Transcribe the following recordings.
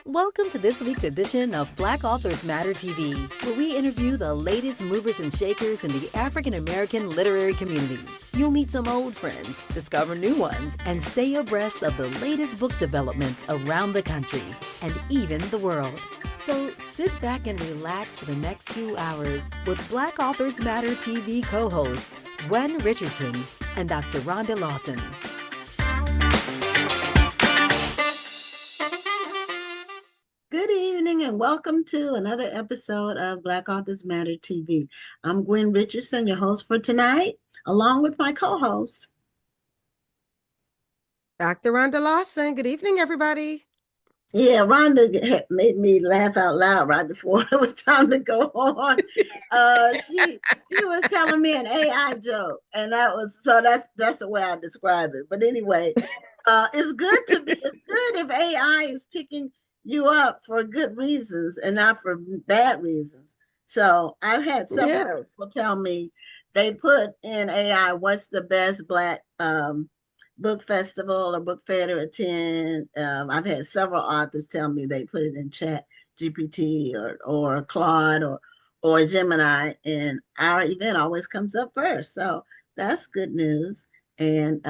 Welcome to this week's edition of Black Authors Matter TV, where we interview the latest movers and shakers in the African American literary community. You'll meet some old friends, discover new ones, and stay abreast of the latest book developments around the country and even the world. So sit back and relax for the next 2 hours with Black Authors Matter TV co-hosts Gwen Richardson and Dr. Rhonda Lawson. Good evening and welcome to another episode of Black Authors Matter TV. I'm Gwen Richardson, your host for tonight, along with my co-host, Dr. Rhonda Lawson. Good evening, everybody. Yeah, Rhonda made me laugh out loud right before it was time to go on. She was telling me an AI joke, and that's the way I describe it. But anyway, it's good if AI is picking you up for good reasons and not for bad reasons. So I've had several people tell me they put in AI what's the best Black book festival or book fair to attend. I've had several authors tell me they put it in Chat GPT or Claude or Gemini, and our event always comes up first. So that's good news. And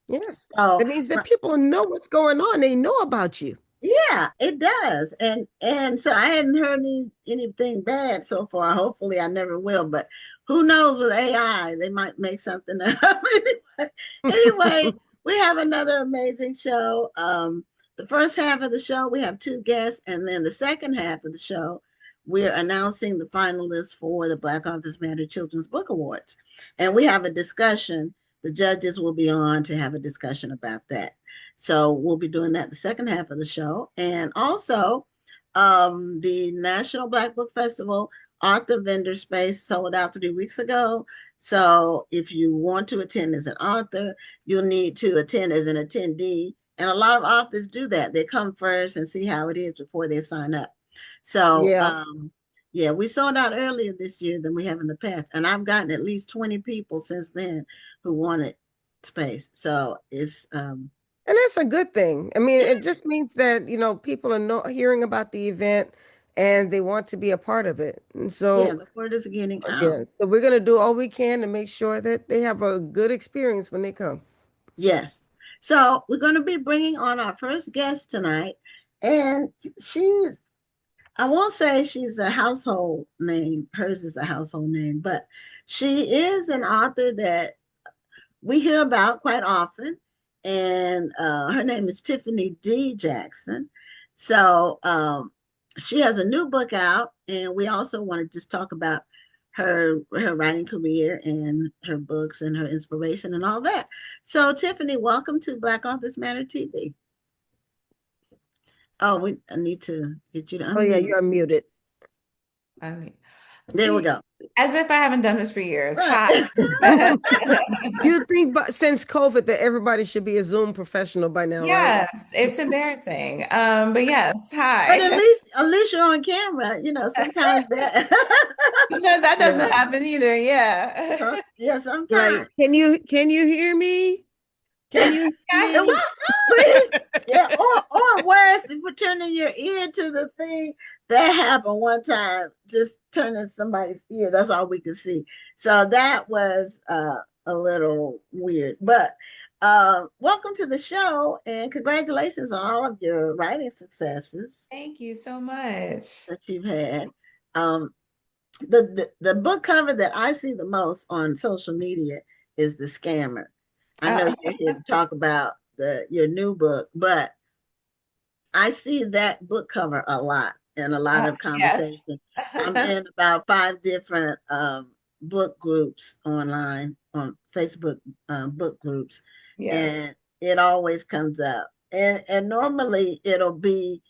yes, so that means that people know what's going on. They know about you. Yeah, it does. And so I hadn't heard anything bad so far. Hopefully I never will, but who knows with AI, they might make something up. Anyway, we have another amazing show. The first half of the show, we have two guests, and then the second half of the show, we're announcing the finalists for the Black Authors Matter Children's Book Awards. And we have a discussion. The judges will be on to have a discussion about that. So we'll be doing that the second half of the show. And also, the National Black Book Festival author vendor space sold out 3 weeks ago. So if you want to attend as an author, you'll need to attend as an attendee. And a lot of authors do that. They come first and see how it is before they sign up. So yeah, we sold out earlier this year than we have in the past. And I've gotten at least 20 people since then who wanted space. So it's and that's a good thing. I mean, it just means that, people are hearing about the event and they want to be a part of it. And so the word is getting out. So we're going to do all we can to make sure that they have a good experience when they come. Yes. So we're going to be bringing on our first guest tonight. And I won't say she's a household name. Hers is a household name, but she is an author that we hear about quite often. And her name is Tiffany D. Jackson. So she has a new book out, and we also want to just talk about her writing career and her books and her inspiration and all that. So Tiffany, welcome to Black Authors Matter TV. Oh, I need to get you to unmute. Oh yeah, you're muted. There we go. As if I haven't done this for years. Right. Hi. You think since COVID that everybody should be a Zoom professional by now, yes, right? It's embarrassing. But yes, hi. But at least you're on camera, sometimes that sometimes that doesn't happen either. Yeah. Yeah, sometimes. Right. Can you hear me? Can you hear me? Yeah, or worse, if you're turning your ear to the thing. That happened one time, just turning somebody's ear. That's all we could see. So that was a little weird. But welcome to the show and congratulations on all of your writing successes. Thank you so much. That you've had. The book cover that I see the most on social media is The Scammer. I know you're here to talk about your new book, but I see that book cover a lot. And a lot of conversation. Yes. I'm in about 5 different book groups online, on Facebook book groups. Yes. And it always comes up. And normally it'll be,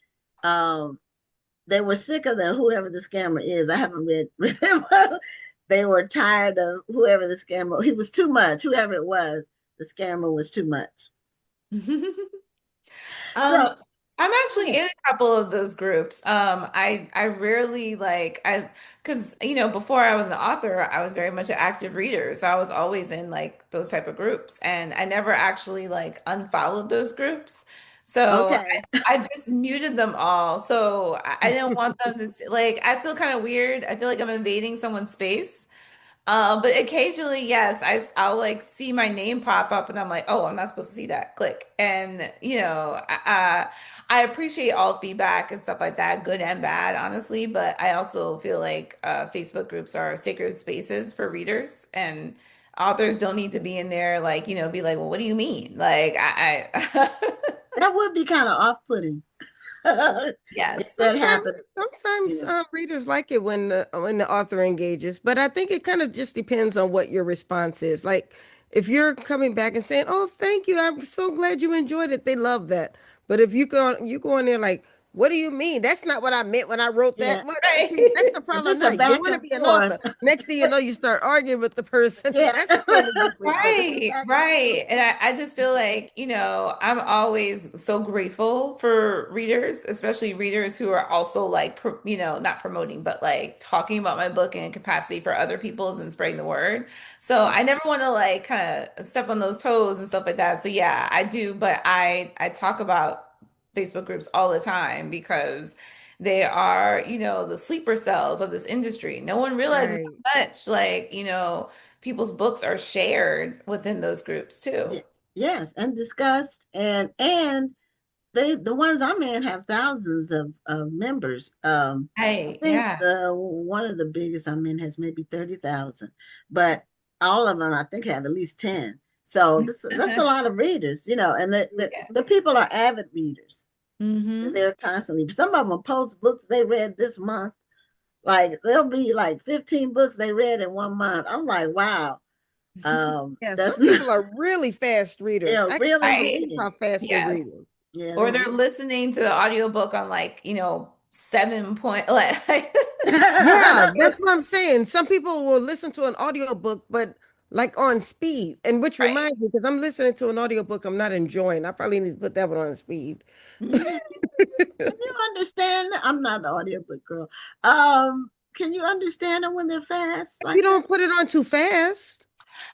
they were sick of whoever the scammer is. I haven't read it. They were tired of whoever the scammer, he was too much, whoever it was, the scammer was too much. So, I'm actually in a couple of those groups. I rarely because before I was an author, I was very much an active reader. So I was always in those type of groups, and I never actually unfollowed those groups. So Okay. I just muted them all. So I didn't want them to see, like, I feel kind of weird. I feel like I'm invading someone's space. But occasionally, yes, I'll like see my name pop up and I'm like, oh, I'm not supposed to see that. Click. And I appreciate all feedback and stuff like that, good and bad, honestly. But I also feel like Facebook groups are sacred spaces for readers, and authors don't need to be in there like, be like, well, what do you mean? Like That would be kind of off-putting if yes. that Sometimes, happened, you sometimes know. readers like it when the author engages, but I think it kind of just depends on what your response is. Like if you're coming back and saying, "Oh, thank you, I'm so glad you enjoyed it," they love that. But if you go in there like, "What do you mean? That's not what I meant when I wrote that." Yeah. What? Right. See, that's the If problem it's a now. You back want to and be an forth, author. Next thing you know, you start arguing with the person. yeah. That's a totally different If thing. it's a Right, back and forth. right. And I just feel like, I'm always so grateful for readers, especially readers who are also like, not promoting, but like talking about my book in capacity for other people's and spreading the word. So I never want to like kind of step on those toes and stuff like that. So yeah, I do, but I talk about Facebook groups all the time because they are, the sleeper cells of this industry. No one realizes Right. how much like, people's books are shared within those groups too. Yeah. Yes, and discussed, and the ones I'm in have thousands of members. I Hey, think yeah. the one of the biggest I'm in has maybe 30,000, but all of them I think have at least 10. So that's a lot of readers, and Yeah. the people are avid readers. Hmm. They're constantly, some of them post books they read this month. Like there'll be like 15 books they read in 1 month. I'm like, wow. Yeah, That's some not, people are really fast readers. they're I really can't believe reading. how fast they're Yes. reading. Yeah, Or they're they're reading. listening to the audiobook on like, 7 point like Yeah, that's what I'm saying. Some people will listen to an audiobook, but like on speed. And which right. reminds me, because I'm listening to an audiobook I'm not enjoying. I probably need to put that one on speed. Mhm. Can you understand? I'm not the audiobook girl. Can you understand them when they're fast You like that? don't put it on too fast.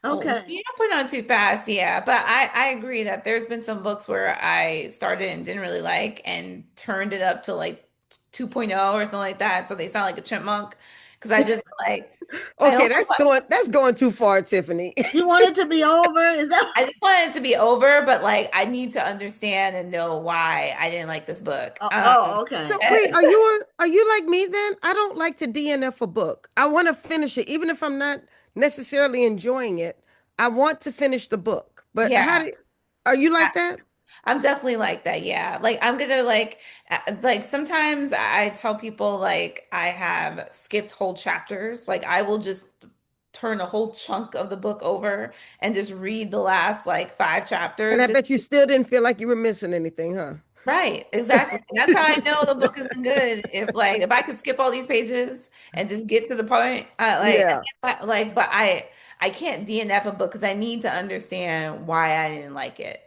Oh, Okay. you don't put on too fast, yeah. But I agree that there's been some books where I started and didn't really like and turned it up to like 2.0 or something like that. So they sound like a chipmunk. Because I just like I Okay, don't that's going too far, Tiffany. You want it to be over? Is that I just want it to be over, but like I need to understand and know why I didn't like this book. okay. So wait, are you like me then? I don't like to DNF a book. I want to finish it, even if I'm not necessarily enjoying it. I want to finish the book. But Yeah, are you I- like that? I'm definitely like that. Yeah, like I'm gonna like sometimes I tell people like I have skipped whole chapters. Like I will just turn a whole chunk of the book over and just read the last like five And chapters. I bet you still didn't feel like you were missing anything, huh? Right, exactly. And that's how I know the book isn't good. If I could skip all these pages and just get to the point, Yeah. but I can't DNF a book because I need to understand why I didn't like it.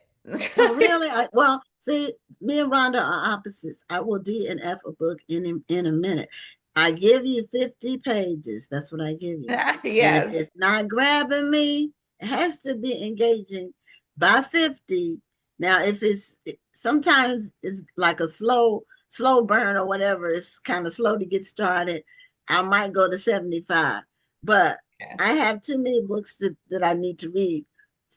Oh, really? Well, see, me and Rhonda are opposites. I will DNF a book in a minute. I give you 50 pages. That's what I give you. And if Yes. it's not grabbing me, it has to be engaging by 50. Now, if sometimes it's like a slow burn or whatever, it's kind of slow to get started. I might go to 75, but Yeah. I have too many books that I need to read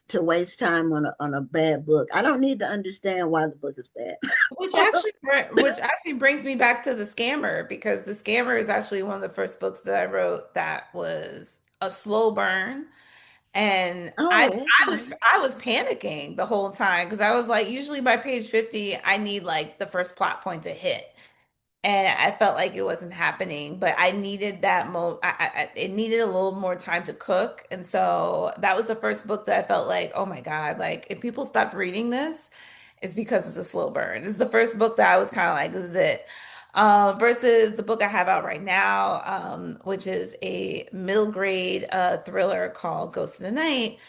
to waste time on a bad book. I don't need to understand why the book is bad. Which actually brings me back to The Scammer because The Scammer is actually one of the first books that I wrote that was a slow burn. And Oh, I was okay. I was panicking the whole time because I was like, usually by page 50, I need like the first plot point to hit. And I felt like it wasn't happening, but I needed that it needed a little more time to cook. And so that was the first book that I felt like, oh my God, like if people stopped reading this, it's because it's a slow burn. It's the first book that I was kind of like, this is it. Versus the book I have out right now, which is a middle grade thriller called Ghost in the Night.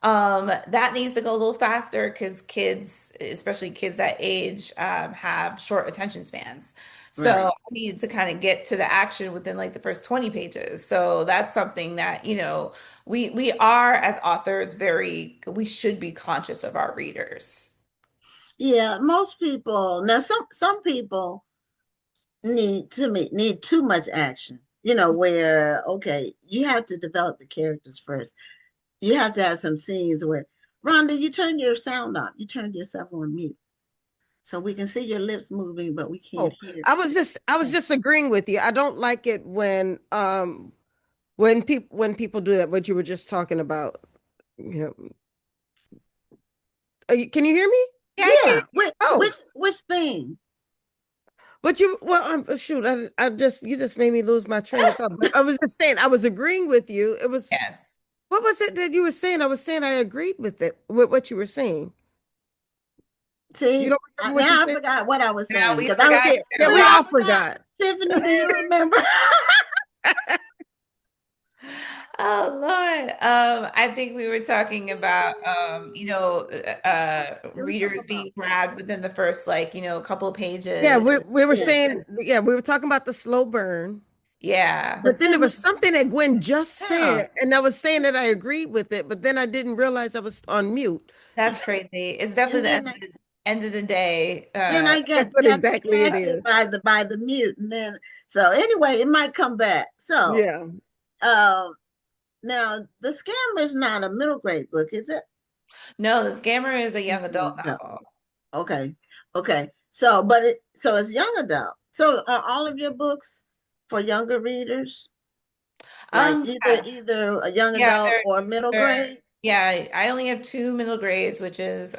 That needs to go a little faster because kids, especially kids that age, have short attention spans. So Right. I needed to kind of get to the action within like the first 20 pages. So that's something that, we are as authors we should be conscious of our readers. Yeah, most people now some people need too much action. Where okay, you have to develop the characters first. You have to have some scenes where Rhonda, you turn your sound off. You turned yourself on mute. So we can see your lips moving, but we can't Oh, hear. I was just agreeing with you. I don't like it when people do that, what you were just talking about. You know, can you hear me? Yeah, I can. Yeah, Oh, which thing? but shoot, I just you just made me lose my train of thought. But I was just saying, I was agreeing with you. It was Yes. what was it that you were saying? I was saying I agreed with it with what you were saying. You See, don't remember what you now I said? forgot what I was Now saying we because forgot Yeah, yeah, too. we I all forgot. forgot. Tiffany, do you remember? Oh Lord. I think we were talking about It was something readers about. being grabbed within the first couple of Yeah, pages. we were Yeah. saying, yeah, we were talking about the slow burn. Yeah, But But then there then, was something that Gwen just yeah, said, and I was saying that I agreed with it, but then I didn't realize I was on mute. that's crazy. It's and definitely the then end of the day. then I That's get what got exactly it distracted is. by the mute, and then so anyway, it might come back. So, Yeah. um, now the Scammer is not a middle grade book, is it? No, The Scammer is a young adult No. novel. Okay, okay. So it's young adult. So are all of your books for younger readers? Like Yeah, either a young yeah, adult or middle grade? yeah. I only have two middle grades, which is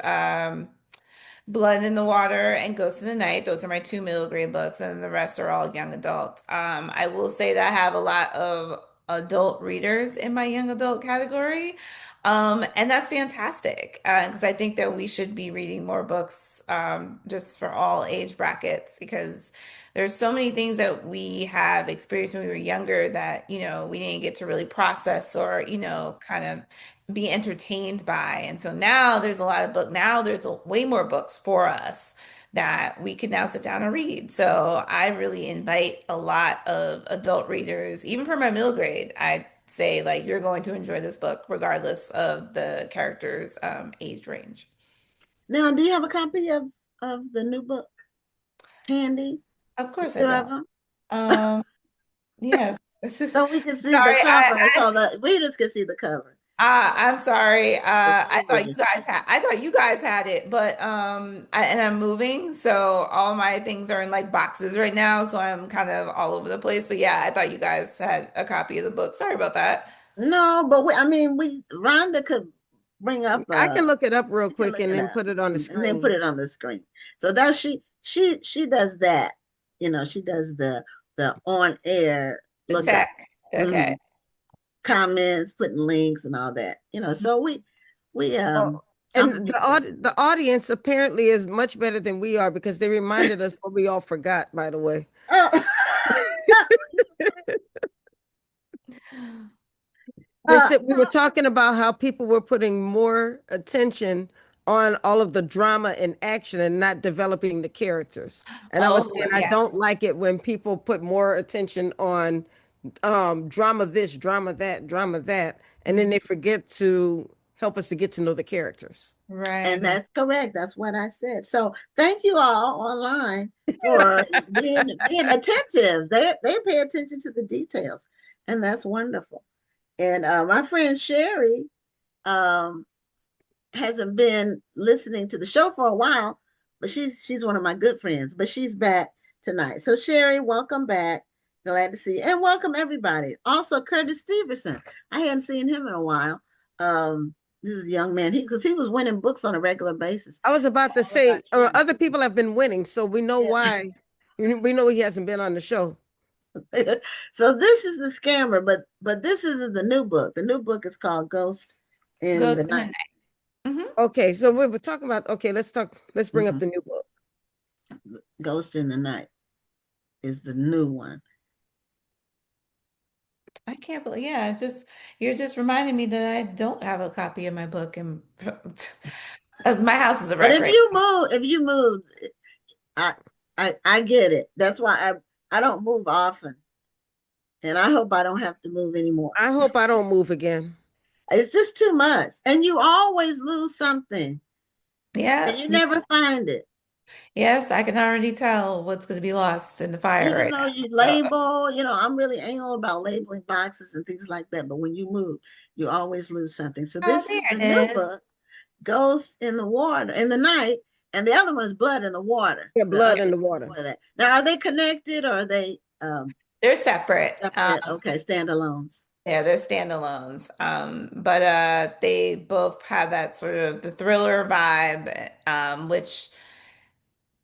Blood in the Water and Ghost in the Night. Those are my two middle grade books, and the rest are all young adult. I will say that I have a lot of adult readers in my young adult category. And that's fantastic because I think that we should be reading more books just for all age brackets because there's so many things that we have experienced when we were younger that, we didn't get to really process or, kind of be entertained by. And so now there's a lot of now there's way more books for us that we can now sit down and read. So I really invite a lot of adult readers, even for my middle grade. I say like you're going to enjoy this book regardless of the character's age range. Now, do you have a copy of the new book handy? Of course I Either of don't. them? Um, yes. So we can see the Sorry, cover, so the readers can see the cover. I'm sorry. The I new thought you readers. guys had it, but and I'm moving, so all my things are in like boxes right now, so I'm kind of all over the place. But yeah, I thought you guys had a copy of the book. Sorry about that. No, but I mean, Rhonda could bring up I can look it up real we can quick look and it then up put it on the and then put screen. it on the screen. So that's she does that. She does the on air The look up, tech. Okay. comments, putting links and all that. So we Oh, and compliment her. the audience apparently is much better than we are because they reminded us what we all forgot, by the way. Oh, They said we were so talking about how people were putting more attention on all of the drama and action and not developing the characters. And I was Oh, saying I yeah. don't like it when people put more attention on drama this, drama that, and then they forget to help us to get to know the characters. and Right. that's correct. That's what I said. So thank you all online for being attentive. They pay attention to the details, and that's wonderful. And my friend Sherry um, hasn't been listening to the show for a while, but she's one of my good friends. But she's back tonight. So Sherry, welcome back. Glad to see you, and welcome everybody. Also, Curtis Stevenson. I hadn't seen him in a while. This is a young man. Because he was winning books on a regular basis. I was about to All about say, children. other people have been winning, so we know Yeah. why. We know he hasn't been on the show. So this is the scammer, but this isn't the new book. The new book is called Ghost in Ghost the in the Night. Night. Hmm. Okay, so we were talking about, okay, let's bring up Mhm. the new book. Ghost in the Night is the new one. I can't believe, yeah, you're just reminding me that I don't have a copy of my book and my house is a But wreck right if you move, I I get it. That's why I don't move often, and I hope I don't have to move anymore. I hope I don't move again. It's just too much, and you always lose something. And Yeah. you never find it. Yes, I can already tell what's going to be lost in the fire Even right though you now. So, label, I'm really anal about labeling boxes and things like that. But when you move, you always lose something. So oh, this is there the new it is. book, Ghosts in the Water, in the Night, and the other one is Blood in the Water. Yeah, The other blood in the water. before that. Now, are they connected or are they They're separate. separate? Okay, standalones. Yeah, they're standalones. But they both have that sort of the thriller vibe, which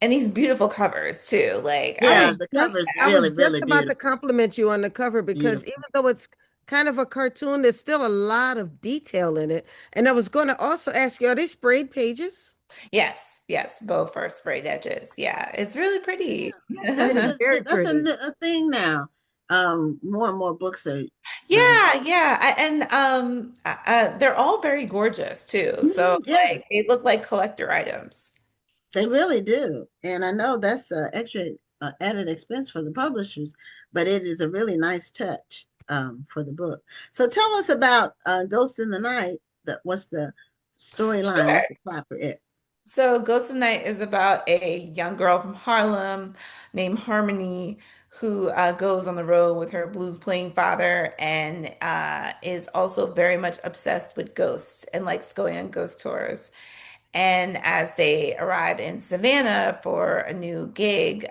and these beautiful covers too. Like Yeah, the cover is I really, was just really about to beautiful. compliment you on the cover because even Beautiful. though it's kind of a cartoon, there's still a lot of detail in it. And I was going to also ask you, are they sprayed pages? yes, yes, both are sprayed edges. Yeah, it's really pretty. That's Very pretty. a thing now. More and more books are. Yeah, yeah, they're all very gorgeous too. So Yeah, like they look like collector items. they really do. And I know that's extra added expense for the publishers, but it is a really nice touch for the book. So tell us about Ghost in the Night. What's the storyline? Sure. What's the plot for it? So Ghost of the Night is about a young girl from Harlem named Harmony who goes on the road with her blues playing father and is also very much obsessed with ghosts and likes going on ghost tours. And as they arrive in Savannah for a new gig,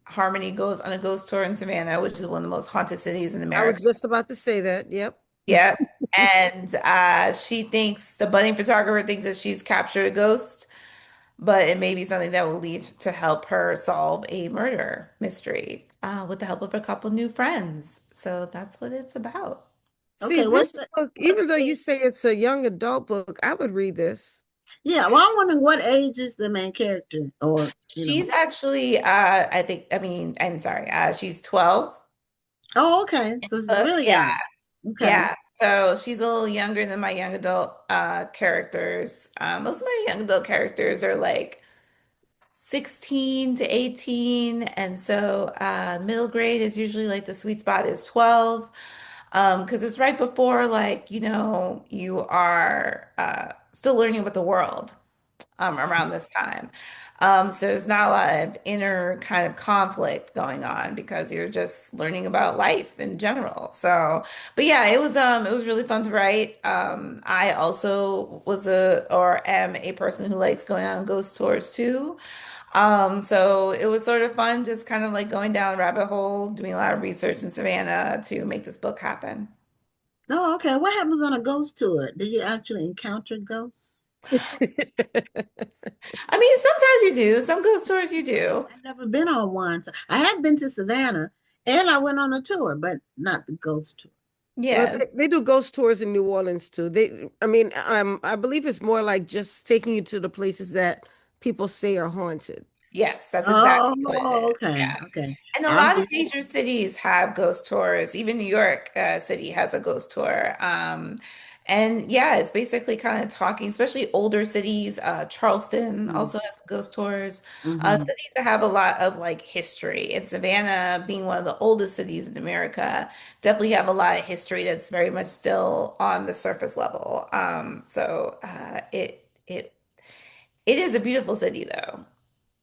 Harmony goes on a ghost tour in Savannah, which is one of the most haunted cities in I America. was just about to say that. Yep. Yep. And she thinks the budding photographer thinks that she's captured a ghost, but it may be something that will lead to help her solve a murder mystery with the help of a couple new friends. So that's what it's about. See, Okay, this book, even though you say it's a young adult book, I would read this. yeah, well, I'm wondering what age is the main character or. She's actually, I'm sorry, she's 12. Oh, okay. So it's really Yeah, young. Okay. yeah. So she's a little younger than my young adult characters. Most of my young adult characters are like 16 to 18. And so middle grade is usually like the sweet spot is 12. Because it's right before like, you are still learning about the world around this time. So there's not a lot of inner kind of conflict going on because you're just learning about life in general. So, but yeah, it was really fun to write. I also was a or am a person who likes going on ghost tours too. So it was sort of fun just kind of like going down a rabbit hole, doing a lot of research in Savannah to make this book happen. Oh, okay. What happens on a ghost tour? Do you actually encounter ghosts? I mean, sometimes you do, some ghost tours you do. I've never been on one. So I have been to Savannah and I went on a tour, but not the ghost tour. Well, Yeah. they do ghost tours in New Orleans too. I mean, I believe it's more like just taking you to the places that people say are haunted. Yes, that's exactly what it Oh, is. okay. Yeah. Okay. And a I'll lot of visit. major cities have ghost tours. Even New York City has a ghost tour. And yeah, it's basically kind of talking, especially older cities. Charleston Mm-hmm. also has ghost tours. Mm-hmm. Cities that have a lot of like history. And Savannah, being one of the oldest cities in America, definitely have a lot of history that's very much still on the surface level. It is a beautiful city though.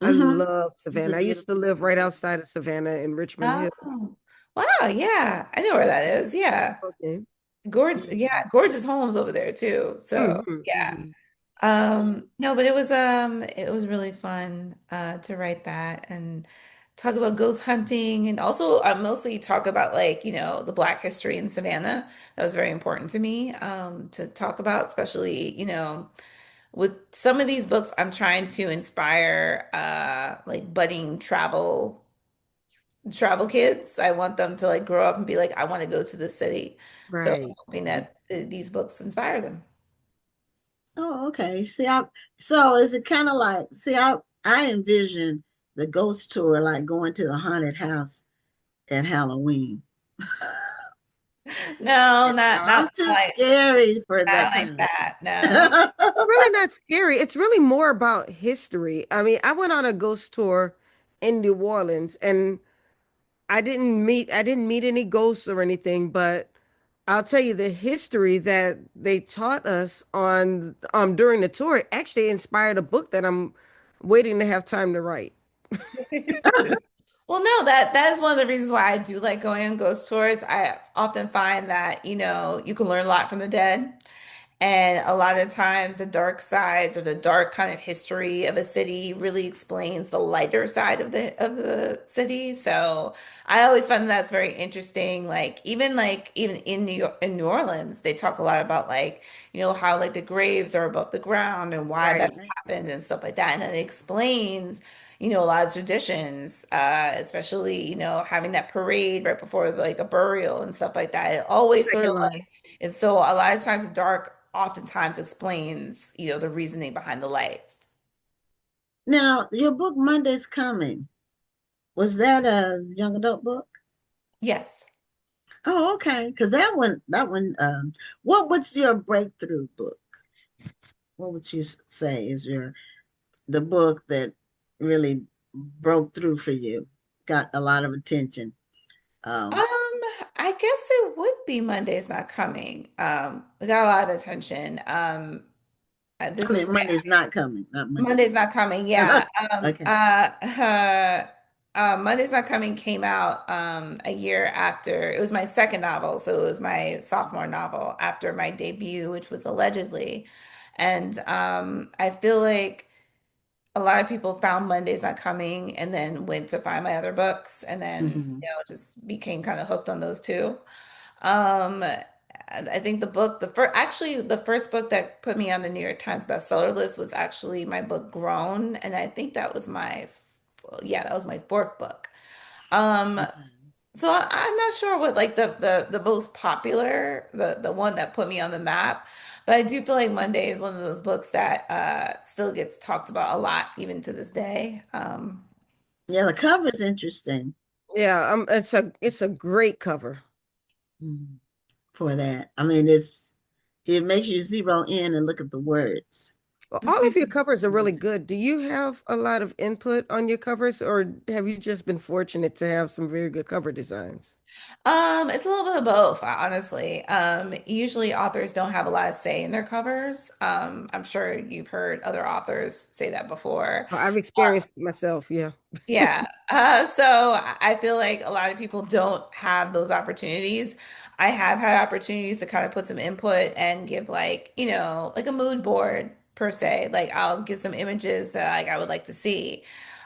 I Mm-hmm. love It's a Savannah. I used to beautiful live right city. outside of Savannah in Richmond Hill. Oh, wow. Yeah. I know where that is. Yeah. Okay. Gorgeous. Yeah. Yeah. Gorgeous homes over there too. So Hmm. yeah. Mm-hmm. Yeah. No, but it was really fun to write that and talk about ghost hunting and also mostly talk about like, the Black history in Savannah. That was very important to me to talk about, especially, with some of these books, I'm trying to inspire like budding travel kids. I want them to like grow up and be like, I want to go to the city. So I'm Right. hoping that these books inspire them. Oh, okay. So is it kind of like, I envision the ghost tour like going to the haunted house at Halloween. No, No, not I'm not too like scary for not that like kind of that. No. thing. Really not scary. It's really more about history. I mean, I went on a ghost tour in New Orleans and I didn't meet any ghosts or anything, but I'll tell you the history that they taught us on during the tour actually inspired a book that I'm waiting to have time to write. Well, no, that is one of the reasons why I do like going on ghost tours. I often find that, you can learn a lot from the dead. And a lot of times, the dark sides or the dark kind of history of a city really explains the lighter side of the city. So I always find that's very interesting. Like even in New Orleans, they talk a lot about like how like the graves are above the ground and why Right. that's happened and stuff like that. And then it explains a lot of traditions, especially having that parade right before like a burial and stuff like that. It always sort of Second line. and so a lot of times the dark oftentimes explains, the reasoning behind the light. Now, your book Monday's Coming, was that a young adult book? Yes. Oh, okay. Because that one, what was your breakthrough book? What would you say is the book that really broke through for you, got a lot of attention? Um, I guess it would be Monday's Not Coming. We got a lot of attention. This I was mean, Monday's not coming, not Monday's Monday's Not Coming. coming. Yeah. Okay. Monday's Not Coming came out a year after it was my second novel, so it was my sophomore novel after my debut, which was Allegedly. And I feel like a lot of people found Monday's Not Coming and then went to find my other books and then, Hmm. just became kind of hooked on those two. I think the first book that put me on the New York Times bestseller list was actually my book Grown, and I think yeah, that was my fourth book. Um, Okay. so I'm not sure what like the most popular, the one that put me on the map, but I do feel like Monday is one of those books that still gets talked about a lot even to this day. Yeah, the cover is interesting. Yeah, it's a great cover. Mhm. For that. I mean, it makes you zero in and look at the words. Well, all of your covers are really good. Do you have a lot of input on your covers, or have you just been fortunate to have some very good cover designs? It's a little bit of both, honestly. Usually authors don't have a lot of say in their covers. I'm sure you've heard other authors say that before. I've experienced it myself, yeah. Yeah. So I feel like a lot of people don't have those opportunities. I have had opportunities to kind of put some input and give like, like a mood board per se. Like I'll give some images that like I would like to see.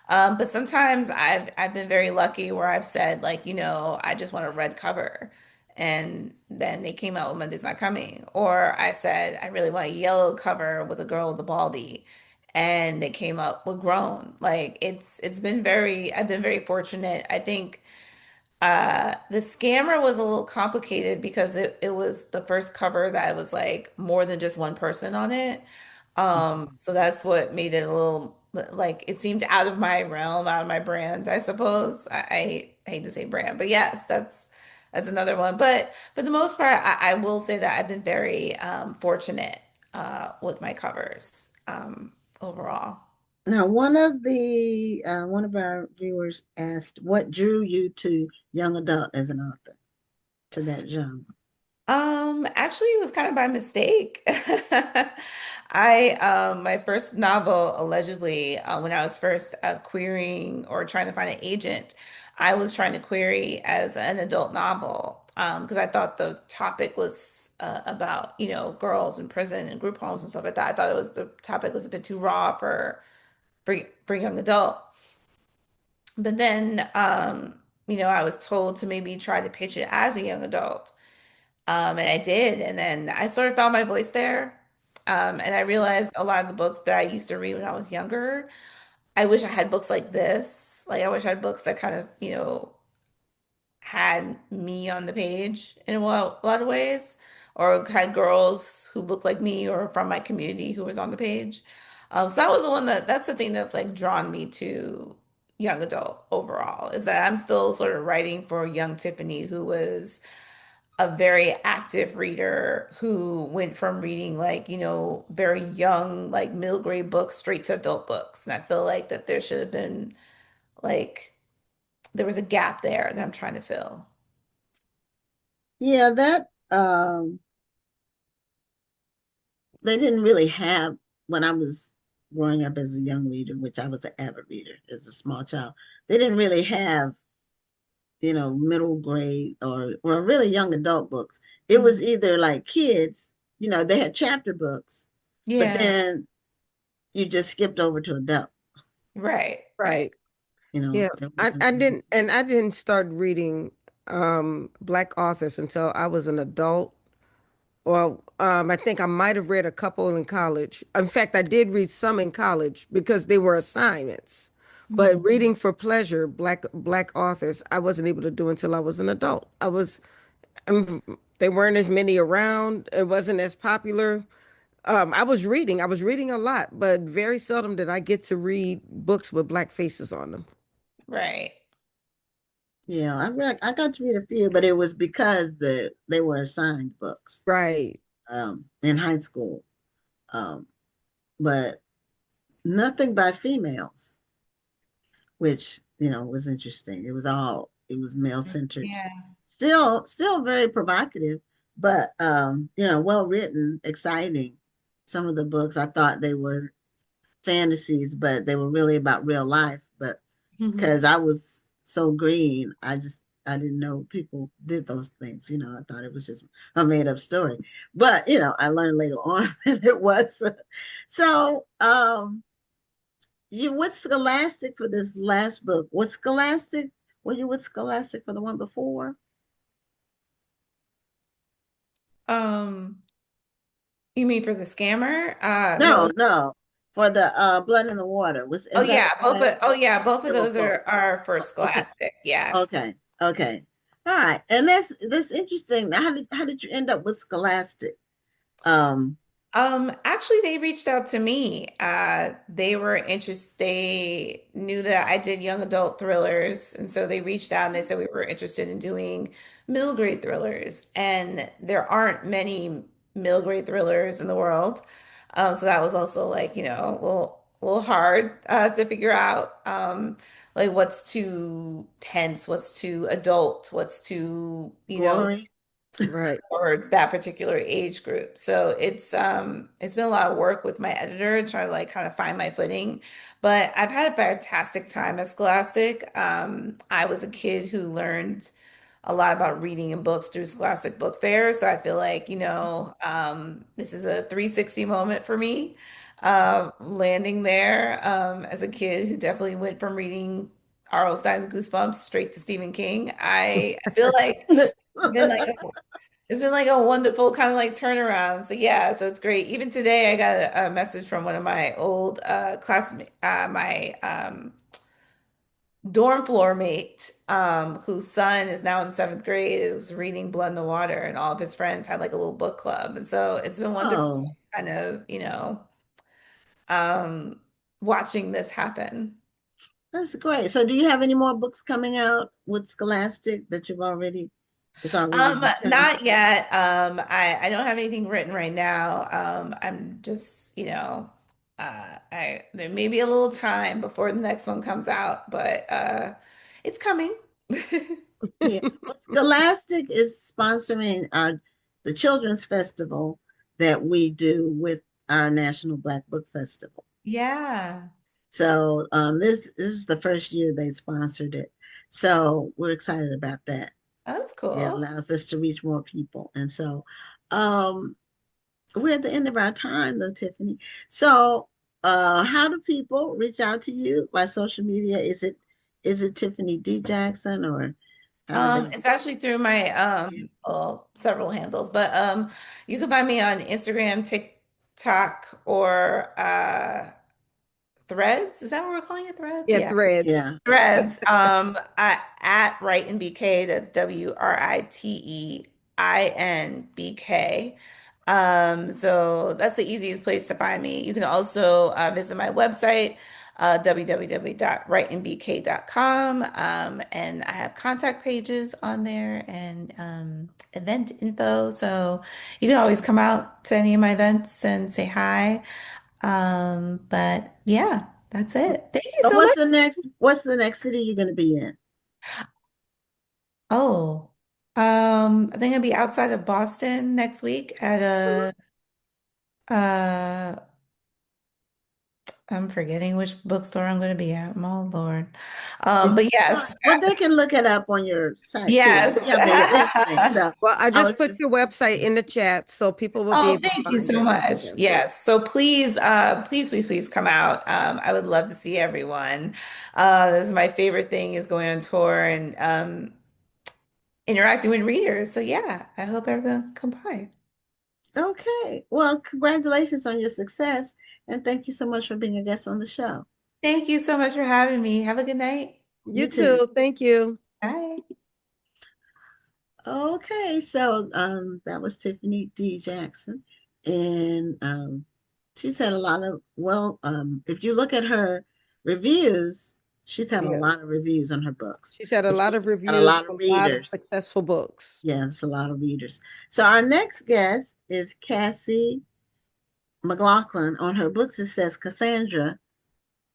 But sometimes I've been very lucky where I've said like, I just want a red cover. And then they came out with Monday's Not Coming. Or I said, I really want a yellow cover with a girl with a baldy and they came up with Grown. Like it's been I've been very fortunate. I think the scammer was a little complicated because it was the first cover that was like more than just one person on it. Mhm. So that's what made it a little like it seemed out of my realm, out of my brand, I suppose. I hate to say brand, but yes, that's another one. But for the most part, I will say that I've been very fortunate with my covers overall. Now, one of our viewers asked, "What drew you to young adult as an author, to that genre?" Actually, it was kind of by mistake. My first novel, allegedly, when I was first querying or trying to find an agent, I was trying to query as an adult novel, because I thought the topic was about, girls in prison and group homes and stuff like that. I thought the topic was a bit too raw for young adult. But then, I was told to maybe try to pitch it as a young adult. And I did. And then I sort of found my voice there. And I realized a lot of the books that I used to read when I was younger, I wish I had books like this. Like, I wish I had books that kind of, had me on the page in a lot of ways, or had girls who looked like me or from my community who was on the page. So that was the one that's the thing that's like drawn me to young adult overall, is that I'm still sort of writing for young Tiffany, who was a very active reader who went from reading like, very young, like middle grade books straight to adult books. And I feel like that there should have been like, there was a gap there that I'm trying to fill. Yeah, that um, they didn't really have when I was growing up as a young reader, which I was an avid reader as a small child. They didn't really have, middle grade or really young adult books. It Mhm. was either like kids, they had chapter books, but Yeah, then you just skipped over to adult. right, right. Right. Yeah. There I, wasn't I too didn't many. and I didn't start reading black authors until I was an adult. Well, I think I might have read a couple in college. In fact, I did read some in college because they were assignments. But Mhm. reading for pleasure, black authors, I wasn't able to do until I was an adult. Um, they weren't as many around. It wasn't as popular. I was reading a lot, but very seldom did I get to read books with black faces on them. Right. Yeah, I got to read a few, but it was because they were assigned books Right. in high school. Um, but nothing by females, which was interesting. It was male centered. Yeah. Still very provocative, but well written, exciting. Some of the books I thought they were fantasies, but they were really about real life. But Mhm. because I was so green, I didn't know people did those things. I thought it was just a made up story. But I learned later on that it was. So you with Scholastic for this last book. Was Scholastic, were you with Scholastic for the one before? Um, you mean for the scammer? No. No, no. For the Blood in the Water. Was Oh is that yeah, Scholastic? both of They were those both. are for Okay. Scholastic. Yeah. Okay. Okay. All right. And that's interesting. Now, how did you end up with Scholastic? Um, Actually, they reached out to me. They were interested. They knew that I did young adult thrillers, and so they reached out and they said we were interested in doing middle grade thrillers. And there aren't many middle grade thrillers in the world, so that was also like a little hard to figure out. Like what's too tense, what's too adult, what's too Gory. Right. for that particular age group. So it's been a lot of work with my editor trying to like kind of find my footing. But I've had a fantastic time at Scholastic. I was a kid who learned a lot about reading and books through Scholastic Book Fair. So I feel like, this is a 360 moment for me. Landing there as a kid who definitely went from reading R.L. Stine's Goosebumps straight to Stephen King. I feel like it's been like it's been like a wonderful kind of like turnaround. So yeah, so it's great. Even today, I got a message from one of my old classmate, my dorm floor mate, whose son is now in seventh grade, is reading Blood in the Water, and all of his friends had like a little book club, and so it's been wonderful, Oh, kind of, um, watching this happen. that's great. So do you have any more books coming out with Scholastic that it's already determined? Not yet. I don't have anything written right now. I'm just, I there may be a little time before the next one comes out, but it's coming. Yeah. Well, Scholastic is sponsoring the children's festival that we do with our National Black Book Festival. Yeah, So this is the first year they sponsored it. So we're excited about that. that's It cool. allows us to reach more people. And so um we're at the end of our time though, Tiffany. So how do people reach out to you by social media? Is it Tiffany D. Jackson or how do they? It's actually through my Yeah. well, several handles, but you can find me on Instagram, TikTok, or Threads. Is that what we're calling it? Threads? Yeah, Yeah. threads. Yeah. Threads. At Write and BK. That's WRITEINBK. So that's the easiest place to find me. You can also visit my website, www.writeandbk.com. And I have contact pages on there and event info. So you can always come out to any of my events and say hi. But yeah, that's it. Thank you So so much. what's the next city you're going to be in? Oh. I think I'll be outside of Boston next week at uh I'm forgetting which bookstore I'm going to be at. Oh Lord. But yes, Well, they can look it up on your site too. yes. Yeah, made this link. So Well, I I just was put just your website in the chat so people will be Oh, able to thank you find so it. much. Yeah. Yes. So please, please come out. I would love to see everyone. This is my favorite thing is going on tour and interacting with readers. So yeah, I hope everyone come by. okay. Well, congratulations on your success, and thank you so much for being a guest on the show. Thank you so much for having me. Have a good night. You You too. too. Thank you. Bye. Okay, so that was Tiffany D. Jackson, and she's had a lot of if you look at her reviews, she's had a Yeah. lot of reviews on her books. She's had a Which lot means of she's got a reviews, lot a of lot of readers. successful books. Yes, a lot of readers. So our next guest is Cassie McLaughlin. On her books, it says Cassandra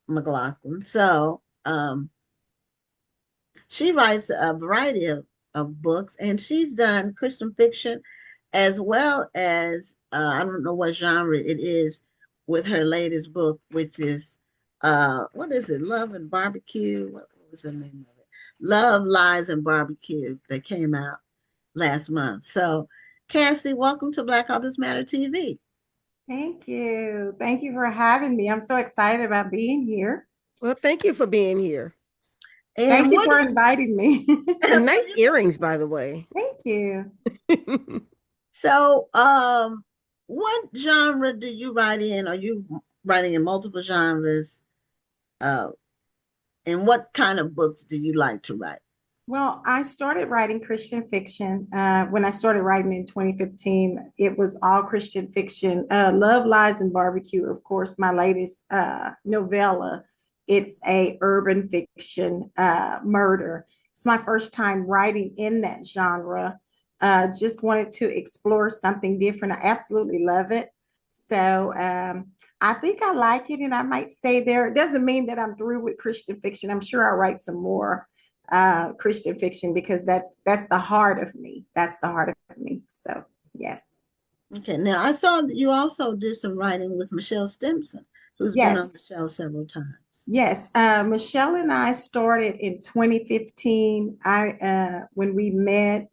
McLaughlin. So she writes a variety of books, and she's done Christian fiction as well as I don't know what genre it is with her latest book, which is what is it? Love and Barbecue. What was the name of it? Love, Lies, and Barbecue that came out last month. So, Cassie, welcome to Black Authors Matter TV. Thank you. Thank you for having me. I'm so excited about being here. Well, thank you for being here. And Thank you what for is inviting me. And well, nice earrings, by the way. Thank you. so what genre do you write in? Are you writing in multiple genres? Uh, and what kind of books do you like to write? Well, I started writing Christian fiction when I started writing in 2015. It was all Christian fiction. Love, Lies, and Barbecue, of course, my latest novella. It's a urban fiction murder. It's my first time writing in that genre. Just wanted to explore something different. I absolutely love it. So I think I like it, and I might stay there. It doesn't mean that I'm through with Christian fiction. I'm sure I'll write some more Christian fiction because that's the heart of me. That's the heart of me. So yes. Okay, now I saw that you also did some writing with Michelle Stimson, who's been Yes. on the show several times. Yes. Michelle and I started in 2015. I when we met,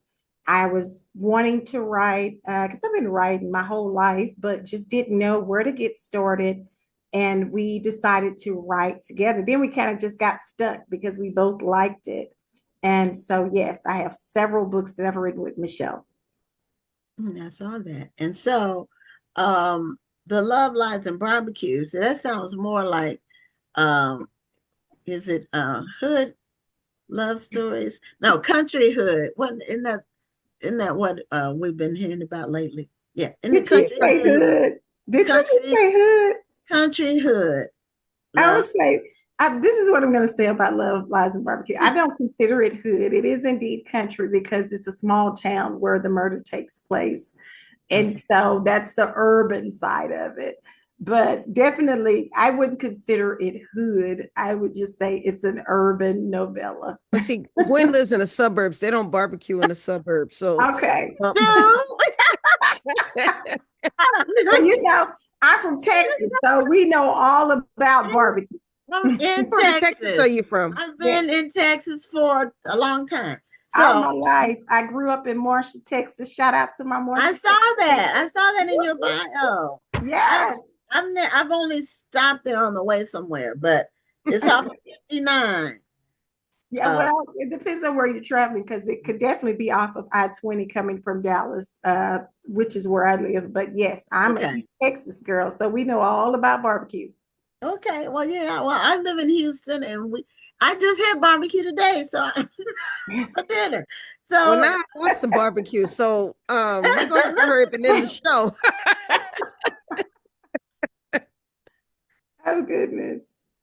I was wanting to write because I've been writing my whole life, but just didn't know where to get started. And we decided to write together. Then we kind of just got stuck because we both liked it. And so, yes, I have several books that I've written with Michelle. I saw that. And so the Love, Lies, and Barbecue, so that sounds more like um is it hood love stories? No, country hood. What isn't that what we've been hearing about lately? Yeah, in the Did you country say hood, hood? Did you just country say hood? country hood I would love. say, this is what I'm going to say about Love, Lies, and Barbecue. I don't consider it hood. It is indeed country because it's a small town where the murder takes place. And Okay. so that's the urban side of it. But definitely, I wouldn't consider it hood. I would just say it's an urban novella. But see, Gwen lives in the suburbs. They don't barbecue in the suburbs. So Okay. No, Well, I'm from Texas, so we know all about barbecue. I'm in where in Texas are Texas. you from? I've Yes. been in Texas for a long time. All my So life. I grew up in Marshall, Texas. Shout out to my Marshall. I saw that. I saw that in your bio. Yes. I've only stopped there on the way somewhere, but it's off of 59. Yeah, well, it depends on where you're traveling because it could definitely be off of I-20 coming from Dallas, which is where I live. But yes, I'm an Okay. East Texas girl, so we know all about barbecue. Okay. Well, yeah. Well, I live in Houston, and I just had barbecue today, so for dinner. Well, So now I want some barbecue. So we're gonna have to hurry up and end the show. Oh, goodness.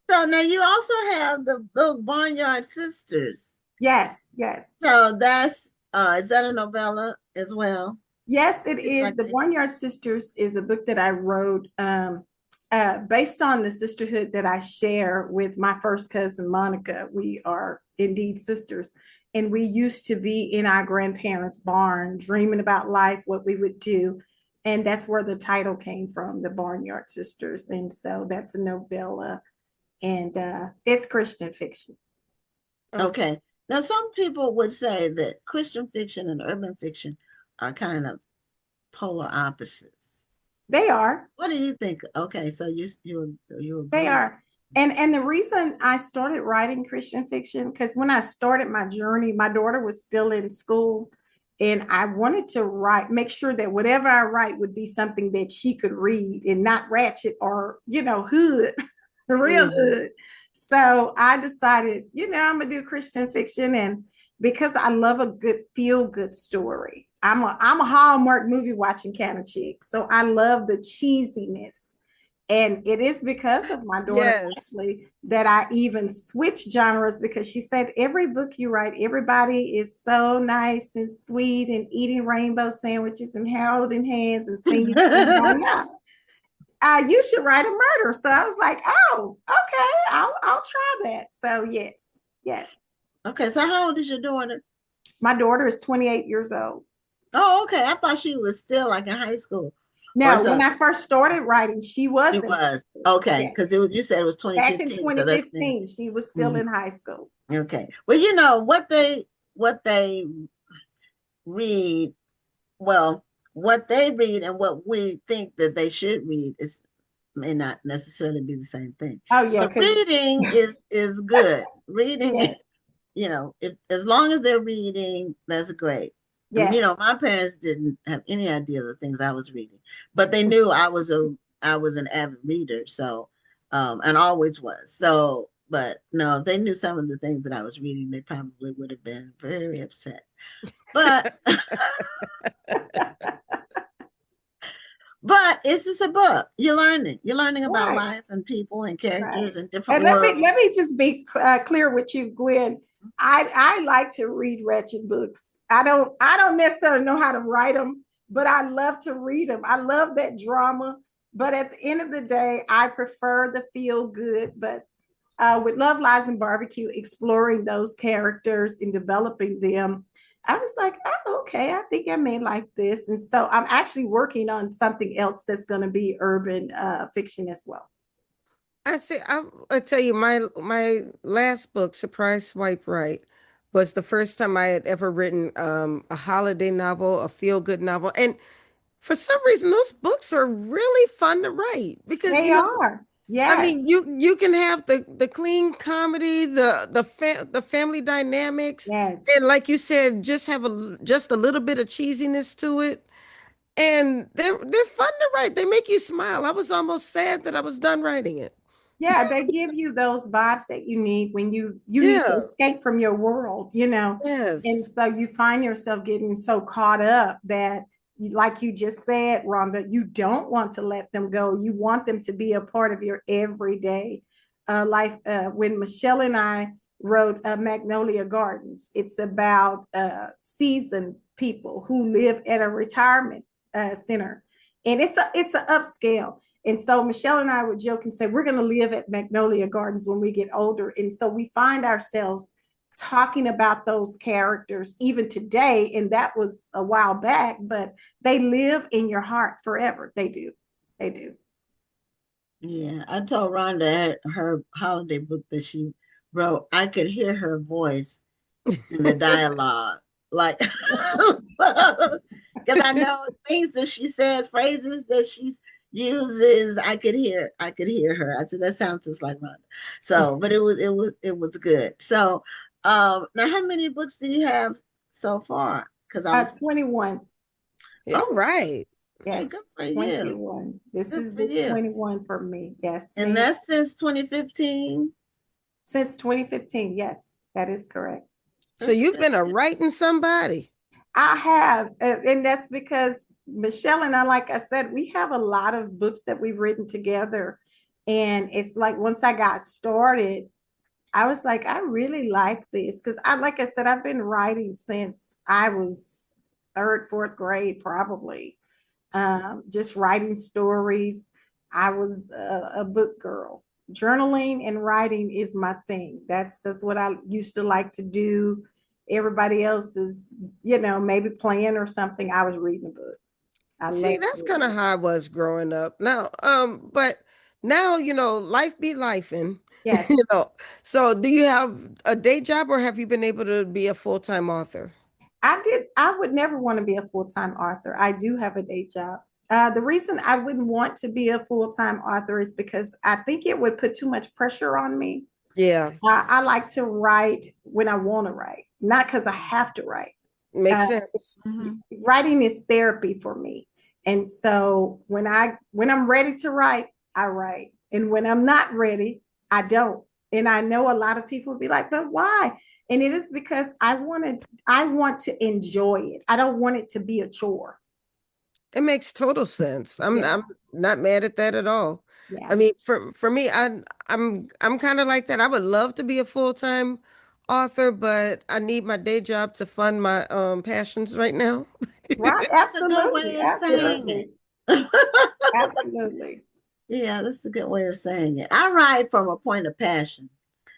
so now you also have the book Barnyard Sisters. Yes, yes. So that's is that a novella as well? Yes, it It's is. like The that. Barnyard Sisters is a book that I wrote based on the sisterhood that I share with my first cousin, Monica. We are indeed sisters. And we used to be in our grandparents' barn, dreaming about life, what we would do. And that's where the title came from, the Barnyard Sisters. And so that's a novella, and it's Christian fiction. Okay. Now, some people would say that Christian fiction and urban fiction are kind of polar opposites. They are. What do you think? Okay, so you agree? They are. And the reason I started writing Christian fiction, because when I started my journey, my daughter was still in school, and I wanted to make sure that whatever I write would be something that she could read and not ratchet or, hood, the real hood. So I decided, I'm gonna do Christian fiction, and because I love a good feel good story. I'm a Hallmark movie watching kind of chick. So I love the cheesiness. And it is because of my daughter, actually, that I even switched genres, because she said, every book you write, everybody is so nice and sweet and eating rainbow sandwiches and holding hands and singing. You should write a murder. So I was like, oh, okay, I'll try that. So yes. Okay, so how old is your daughter? My daughter is 28 years old. Oh, okay. I thought she was still like in high school. No, when I first started writing, she wasn't. She was. Okay, because you said it was 2015. Back in 2015, so she was still in high school. Okay. Well, what they read, what they read and what we think that they should read may not necessarily be the same thing. Oh yeah. But reading is good. Reading, if as long as they're reading, that's great. Yes. And, my parents didn't have any idea of the things I was reading, but they knew I was an avid reader. So, and always was. So, but no, if they knew some of the things that I was reading, they probably would have been very upset. But, but it's just a book. You're learning about life and people and characters and different worlds. Let me just be clear with you, Gwen. I like to read wretched books. I don't necessarily know how to write them, but I love to read them. I love that drama. But at the end of the day, I prefer the feel good. But with Love, Lies, and Barbecue, exploring those characters and developing them, I was like, oh, okay, I think I may like this. And so I'm actually working on something else that's going to be urban fiction as well. I tell you, my last book, Surprise Swipe Right, was the first time I had ever written a holiday novel, a feel-good novel. And for some reason, those books are really fun to write because they are. Yeah. I mean, you can have the clean comedy, the family dynamics, and like you said, just have just a little bit of cheesiness to it. And they're fun to write. They make you smile. I was almost sad that I was done writing it. Yeah, they give you those vibes that you need when you need to escape from your world, Yes. And so you find yourself getting so caught up that, like you just said, Rhonda, you don't want to let them go. You want them to be a part of your everyday life. When Michelle and I wrote Magnolia Gardens, it's about seasoned people who live at a retirement center, and it's an upscale. And so Michelle and I would joke and say, we're going to live at Magnolia Gardens when we get older. And so we find ourselves talking about those characters even today. And that was a while back, but they live in your heart forever. They do. They do. Yeah. I told Rhonda her holiday book that she wrote, I could hear her voice in the dialogue. Like, because I know things that she says, phrases that she's uses, I could hear her. I said that sounds just like Rhonda. So, but it was good. So, now how many books do you have so far? Because I was 21. All right. Yes, hey, good for 21. You. This is book 21 for me. Yes. And that's since 2015. Since 2015, yes, that is correct. So you've been a writing somebody. I have, and that's because Michelle and I, like I said, we have a lot of books that we've written together. And it's like once I got started, I was like, I really like this because like I said, I've been writing since I was third, fourth grade, probably, just writing stories. I was a book girl. Journaling and writing is my thing. That's what I used to like to do. everybody else is, maybe playing or something, I was reading a book. I See, love that's kind of reading. how I was growing up. Now, but now, life be life and Yes. So do you have a day job or have you been able to be a full-time author? I would never want to be a full-time author. I do have a day job. The reason I wouldn't want to be a full-time author is because I think it would put too much pressure on me. Yeah, I like to write when I want to write, not because I have to write. makes Uh, sense. Writing is therapy for me. And so when I'm ready to write, I write. And when I'm not ready, I don't. And I know a lot of people will be like, but why? And it is because I want to enjoy it. I don't want it to be a chore. It makes total sense. I'm Yeah. I'm not mad at that at all. Yeah. I mean, for me, I'm kind of like that. I would love to be a full-time author, but I need my day job to fund my passions right now. Right. That's a good Absolutely. way of saying Absolutely. it. Absolutely. Yeah, that's a good way of saying it. I write from a point of passion.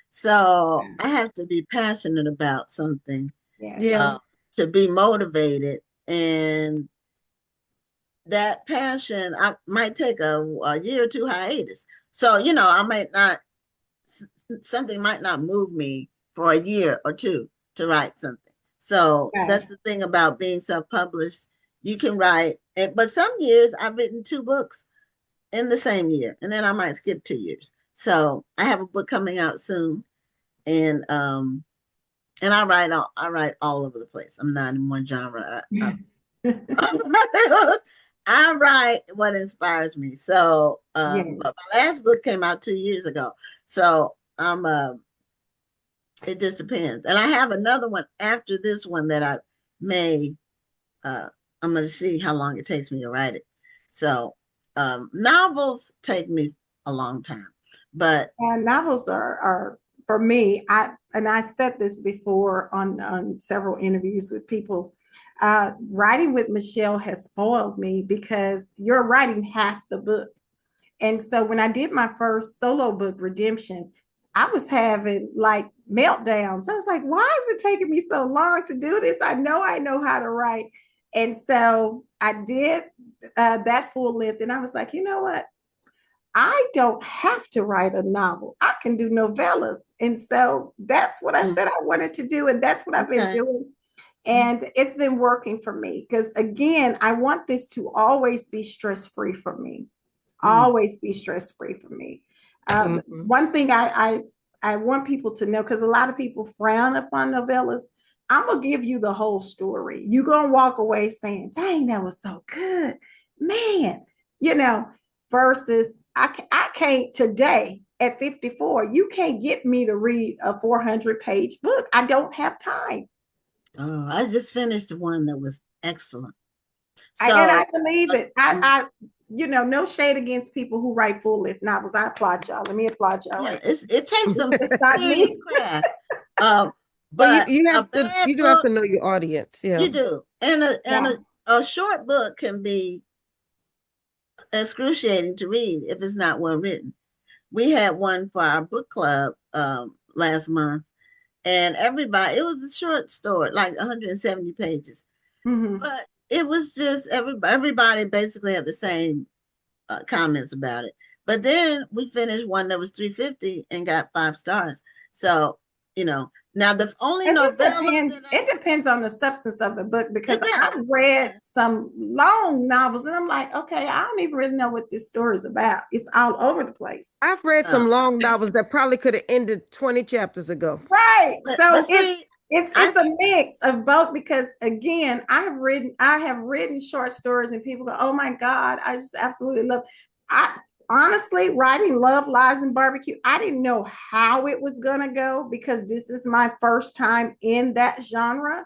So Yeah. I have to be passionate about something Yes. Yeah. uh, to be motivated. And that passion, I might take a year or two hiatus. So, I might not, something might not move me for a year or two to write something. So Okay. that's the thing about being self-published. You can write, but some years I've written two books in the same year, and then I might skip 2 years. So I have a book coming out soon, and I write all over the place. I'm not in one genre. I write what inspires me. So, but Yes. my last book came out 2 years ago. So it just depends. And I have another one after this one that I may. Uh, I'm going to see how long it takes me to write it. So, novels take me a long time, but And novels are for me. I said this before on several interviews with people. Writing with Michelle has spoiled me because you're writing half the book. And so when I did my first solo book, Redemption, I was having like meltdowns. I was like, why is it taking me so long to do this? I know how to write. And so I did that full length. And I was like, you know what? I don't have to write a novel. I can do novellas. And so that's what I said I wanted to do. And that's what I've been doing. And it's been working for me because, again, I want this to always be stress-free for me. Always be stress-free for me. One thing I want people to know, because a lot of people frown upon novellas, I'm going to give you the whole story. You're going to walk away saying, dang, that was so good. Man, versus I can't today at 54, you can't get me to read a 400-page book. I don't have time. Oh, I just finished one that was excellent. And So I believe it. I no shade against people who write full length novels. I applaud y'all. Let me applaud y'all. yeah, Right. it takes some It's not serious me. craft. Well, But you a have to bad you do have book, to know your audience. Yeah. you do. And Yeah. a short book can be excruciating to read if it's not well written. We had one for our book club last month, and it was a short story, like 170 pages. Mm-hmm. But it was just everybody basically had the same comments about it. But then we finished one that was 350 and got 5 stars. So, now the only It just novella depends. that It depends on the substance of the book because it does. I've read some long novels and I'm like, okay, I don't even really know what this story is about. It's all over the place. I've read some long novels that probably could have ended 20 chapters ago. Right. So but see, it's a mix of both because again, I have written short stories and people go, oh my God, I just absolutely love. I honestly writing Love, Lies, and Barbecue. I didn't know how it was gonna go because this is my first time in that genre.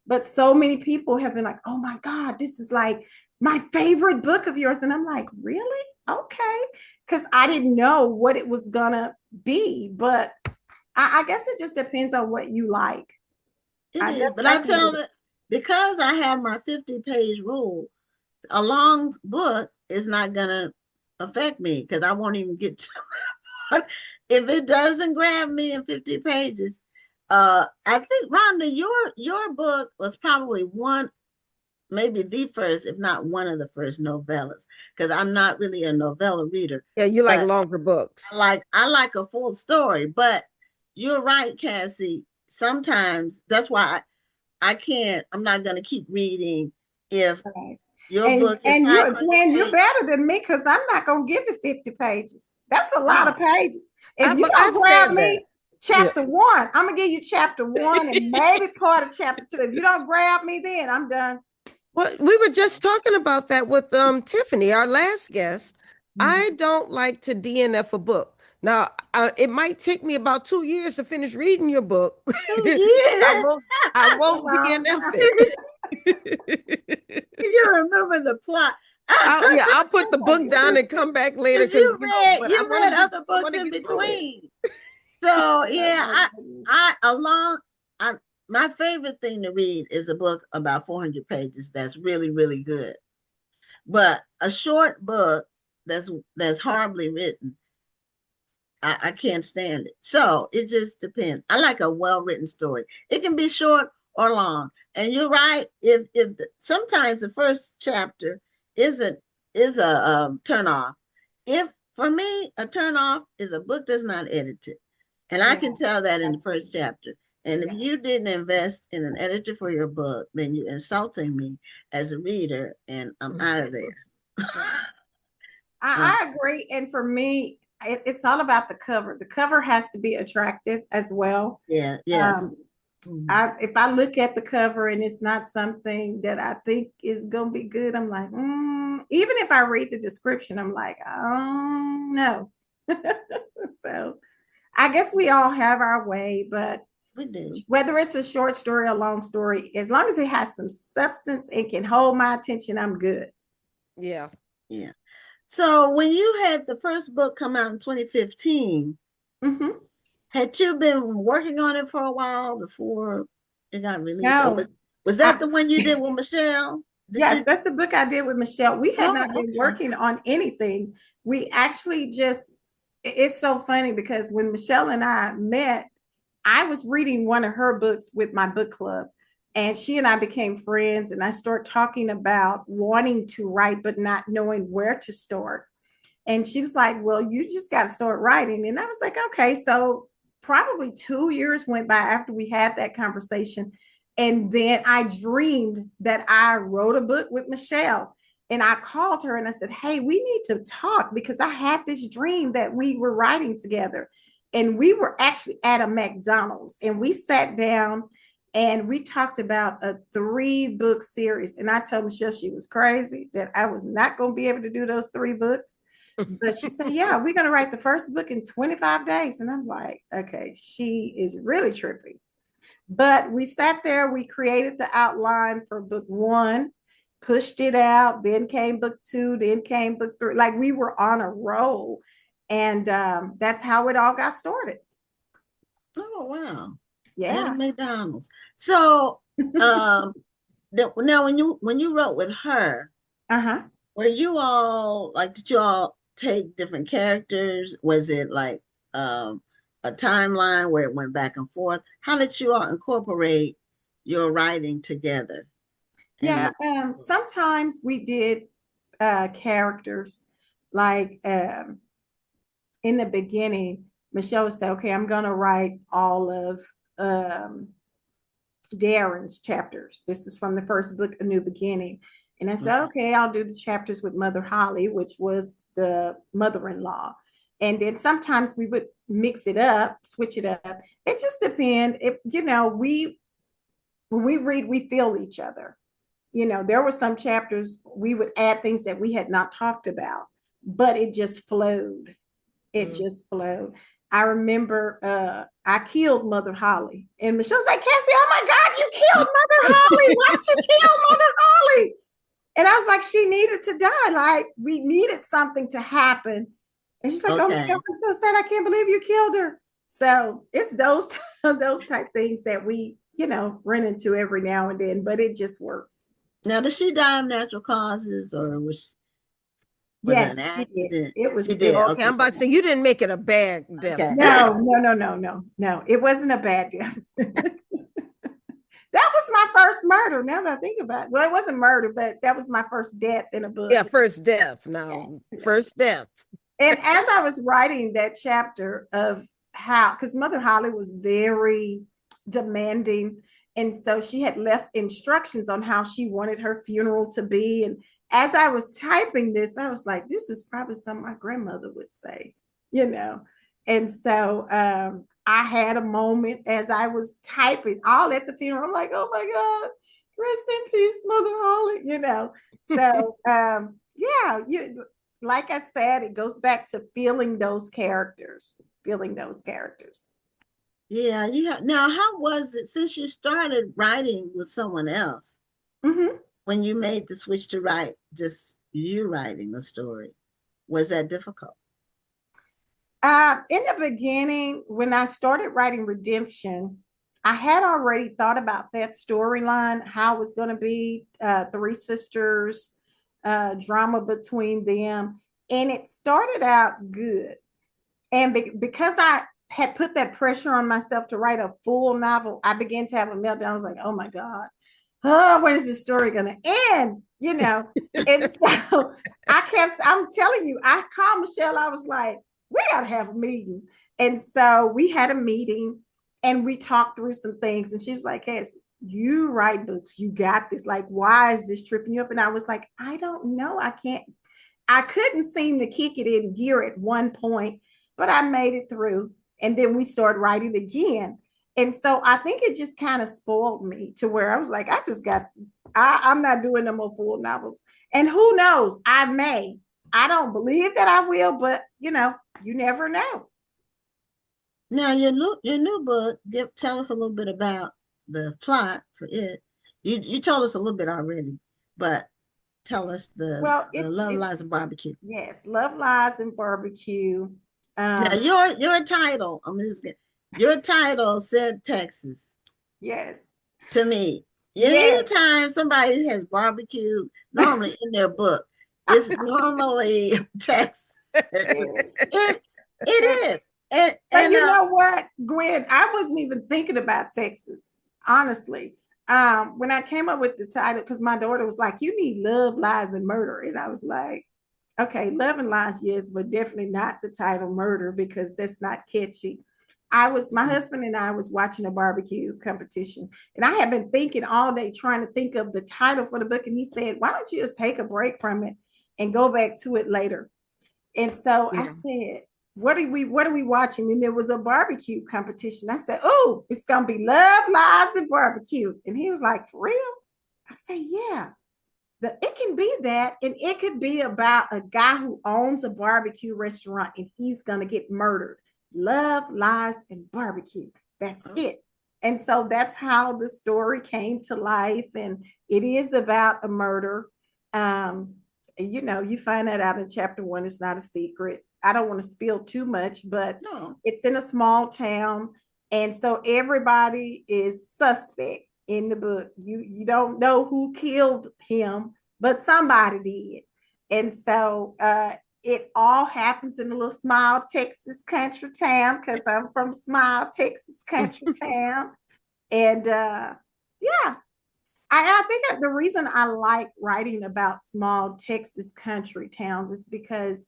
But so many people have been like, oh my God, this is like my favorite book of yours. And I'm like, really? Okay. Because I didn't know what it was gonna be, but I guess it just depends on what you like. it I is. guess But I that's tell what it, because I have my 50-page rule, a long book is not going to affect me because I won't even get to it. If it doesn't grab me in 50 pages, I think Rhonda, your book was probably one, maybe the first, if not one of the first novellas, because I'm not really a novella reader. Yeah, you like But longer books. I like a full story. But you're right, Cassie. Sometimes that's why I'm not gonna keep reading if Right. your book is And you're 500 Gwen, you're pages. better than me because I'm not gonna give you 50 pages. That's a lot of Oh, pages. If you But don't I've grab said that. me, Yeah. chapter one, I'm gonna give you chapter one and maybe part of chapter two. If you don't grab me, then I'm done. Well, we were just talking about that with Tiffany, our last guest. Mhm. I don't like to DNF a book. Now, it might take me about 2 years to finish reading your book. 2 years. I That's a won't long DNF time. it. You remember the plot. I'll put the book down and come back later Because because you but I want to read get other I books want to in get through it. between. So Oh yeah, my goodness. I my favorite thing to read is a book about 400 pages that's really, really good. But a short book that's horribly written, I can't stand it. So it just depends. I like a well-written story. It can be short or long. And you're right. Sometimes the first chapter isn't is a turn off. If for me a turn off is a book that's not edited, and I Yeah, can tell that in the first chapter. And if yeah. you didn't invest in an editor for your book, then you're insulting me as a reader, and I'm out of there. Yeah. Uh, I agree. And for me, it's all about the cover. The cover has to be attractive as well. yeah, yes. Um, Mhm. if I look at the cover and it's not something that I think is gonna be good, I'm like, even if I read the description, I'm like, oh no. So I guess we all have our way, but We do. whether it's a short story or a long story, as long as it has some substance and can hold my attention, I'm good. Yeah. Yeah. So when you had the first book come out in 2015, Mm-hmm. had you been working on it for a while before it got released? Or No, was I, that the one you did with Michelle? Did yes, you? that's the book I did with Michelle. We had not Oh, been okay. working on anything. We actually just, it's so funny because when Michelle and I met, I was reading one of her books with my book club, and she and I became friends. And I started talking about wanting to write, but not knowing where to start. And she was like, well, you just got to start writing. And I was like, okay. So probably 2 years went by after we had that conversation. And then I dreamed that I wrote a book with Michelle. And I called her and I said, hey, we need to talk because I had this dream that we were writing together. And we were actually at a McDonald's and we sat down and we talked about a 3-book series. And I told Michelle she was crazy, that I was not going to be able to do those 3 books. But she said, yeah, we're going to write the first book in 25 days. And I'm like, okay, she is really trippy. But we sat there, we created the outline for book 1, pushed it out, then came book 2, then came book 3. Like we were on a roll. And that's how it all got started. Oh, wow. At a Yeah. McDonald's. So, now when you wrote with her, Uh-huh. were you all like, did you all take different characters? Was it like a timeline where it went back and forth? How did you all incorporate your writing together in Yeah. the Sometimes we did characters like in the beginning, Michelle would say, okay, I'm going to write all of um, Darren's chapters. This is from the first book, A New Beginning. And I said, okay. okay, I'll do the chapters with Mother Holly, which was the mother-in-law. And then sometimes we would mix it up, switch it up. It just depends. If when we read, we feel each other. There were some chapters we would add things that we had not talked about, but it just flowed. It Mm. just flowed. I remember I killed Mother Holly. And Michelle was like, Cassie, oh my God, you killed Mother Holly. Why'd you kill Mother Holly? And I was like, she needed to die. Like, we needed something to happen. And she's like, oh my Okay. God, I'm so sad. I can't believe you killed her. So it's those those type things that we, run into every now and then, but it just works. Now, did she die of natural causes or was Was it Yes, an she did. accident? It was She did. death. Okay, I'm about to say you didn't make it a bad death. Okay. No. It wasn't a bad death. That was my first murder. Now that I think about it. Well, it wasn't murder, but that was my first death in a book. Yeah, first death. Now, Yes. first death. And as I was writing that chapter of how, because Mother Holly was very demanding. And so she had left instructions on how she wanted her funeral to be. And as I was typing this, I was like, this is probably something my grandmother would say, you know. And so I had a moment as I was typing all at the funeral. I'm like, oh my God, rest in peace, Mother Holly, you know. So yeah, like I said, it goes back to feeling those characters. Yeah, you have now. How was it since you started writing with someone else? Mm-hmm. When you made the switch to write just you writing the story? Was that difficult? In the beginning, when I started writing Redemption, I had already thought about that storyline, how it was going to be three sisters, drama between them. And it started out good. And because I had put that pressure on myself to write a full novel, I began to have a meltdown. I was like, oh my God, when is this story going to end? You know? And so I'm telling you, I called Michelle. I was like, we got to have a meeting. And so we had a meeting and we talked through some things. And she was like, Cassie, you write books. You got this. Like, why is this tripping you up? And I was like, I don't know. I couldn't seem to kick it in gear at one point, but I made it through. And then we started writing again. And so I think it just kind of spoiled me to where I was like, I'm not doing no more full novels. And who knows? I don't believe that I will, but you never know. Now your new book, tell us a little bit about the plot for it. You told us a little bit already, but tell us the Love, Lies, and Barbecue. Yes, Love, Lies, and Barbecue. Now your title, your title said Texas. Yes. To me. Yes. Anytime somebody has barbecue, normally in their book, it's normally Texas. It is. And you know what, Gwen? I wasn't even thinking about Texas, honestly. When I came up with the title, because my daughter was like, you need Love, Lies, and Murder. And I was like, okay, Love and Lies, yes, but definitely not the title Murder, because that's not catchy. My husband and I was watching a barbecue competition, and I had been thinking all day, trying to think of the title for the book. And he said, why don't you just take a break from it and go back to it later? And so I said, what are we watching? And there was a barbecue competition. I said, oh, it's going to be Love, Lies, and Barbecue. And he was like, for real? I said, yeah. It can be that, and it could be about a guy who owns a barbecue restaurant and he's going to get murdered. Love, Lies, and Barbecue. That's it. And so that's how the story came to life. And it is about a murder. You find that out in chapter 1. It's not a secret. I don't want to spill too much, but It's in a small town. And so everybody is suspect in the book. You don't know who killed him, but somebody did. And so it all happens in a little small Texas country town, because I'm from small Texas country town. And I think the reason I like writing about small Texas country towns is because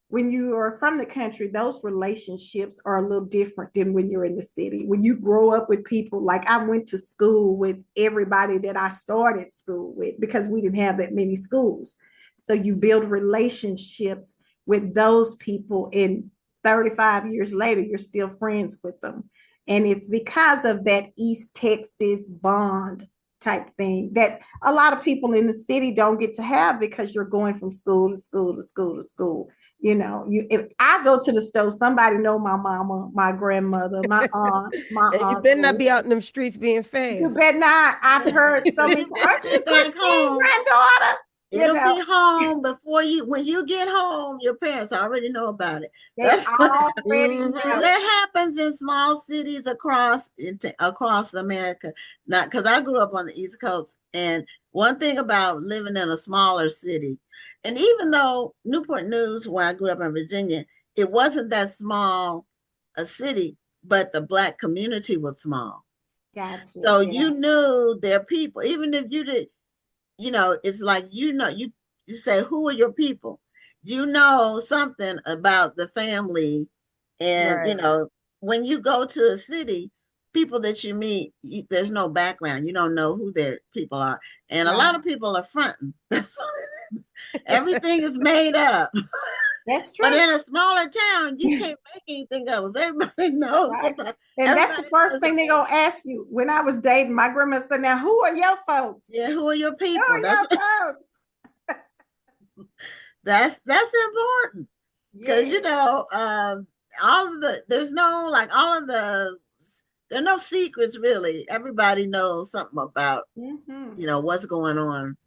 when you are from the country, those relationships are a little different than when you're in the city. When you grow up with people, like I went to school with everybody that I started school with, because we didn't have that many schools. So you build relationships with those people, and 35 years later, you're still friends with them. And it's because of that East Texas bond type thing that a lot of people in the city don't get to have, because you're going from school to school to school to school. If I go to the store, somebody know my mama, my grandmother, my aunts, my uncles. You better not be out in them streets being fast. You better not. I've heard so many. Aren't you Christine, granddaughter? It'll be home before when you get home, your parents already know about it. They That's what already know. that happens in small cities across America. Not because I grew up on the East Coast, and one thing about living in a smaller city, and even though Newport News, where I grew up in Virginia, it wasn't that small a city, but the Black community was small. Gotcha. So you knew their people, even if you did, it's like, you say, who are your people? You know something about the family. And, Right. when you go to a city, people that you meet, there's no background. You don't know who their people are. And a lot of people are fronting. That's what it is. Everything is made up. That's true. But in a smaller town, you can't make anything else. Everybody knows about. And that's the first thing they're gonna ask you. When I was dating, my grandma said, "Now, who are your folks? Yeah, who are your people? Who are your folks?" That's important because there's no secrets really. Everybody knows something about what's going on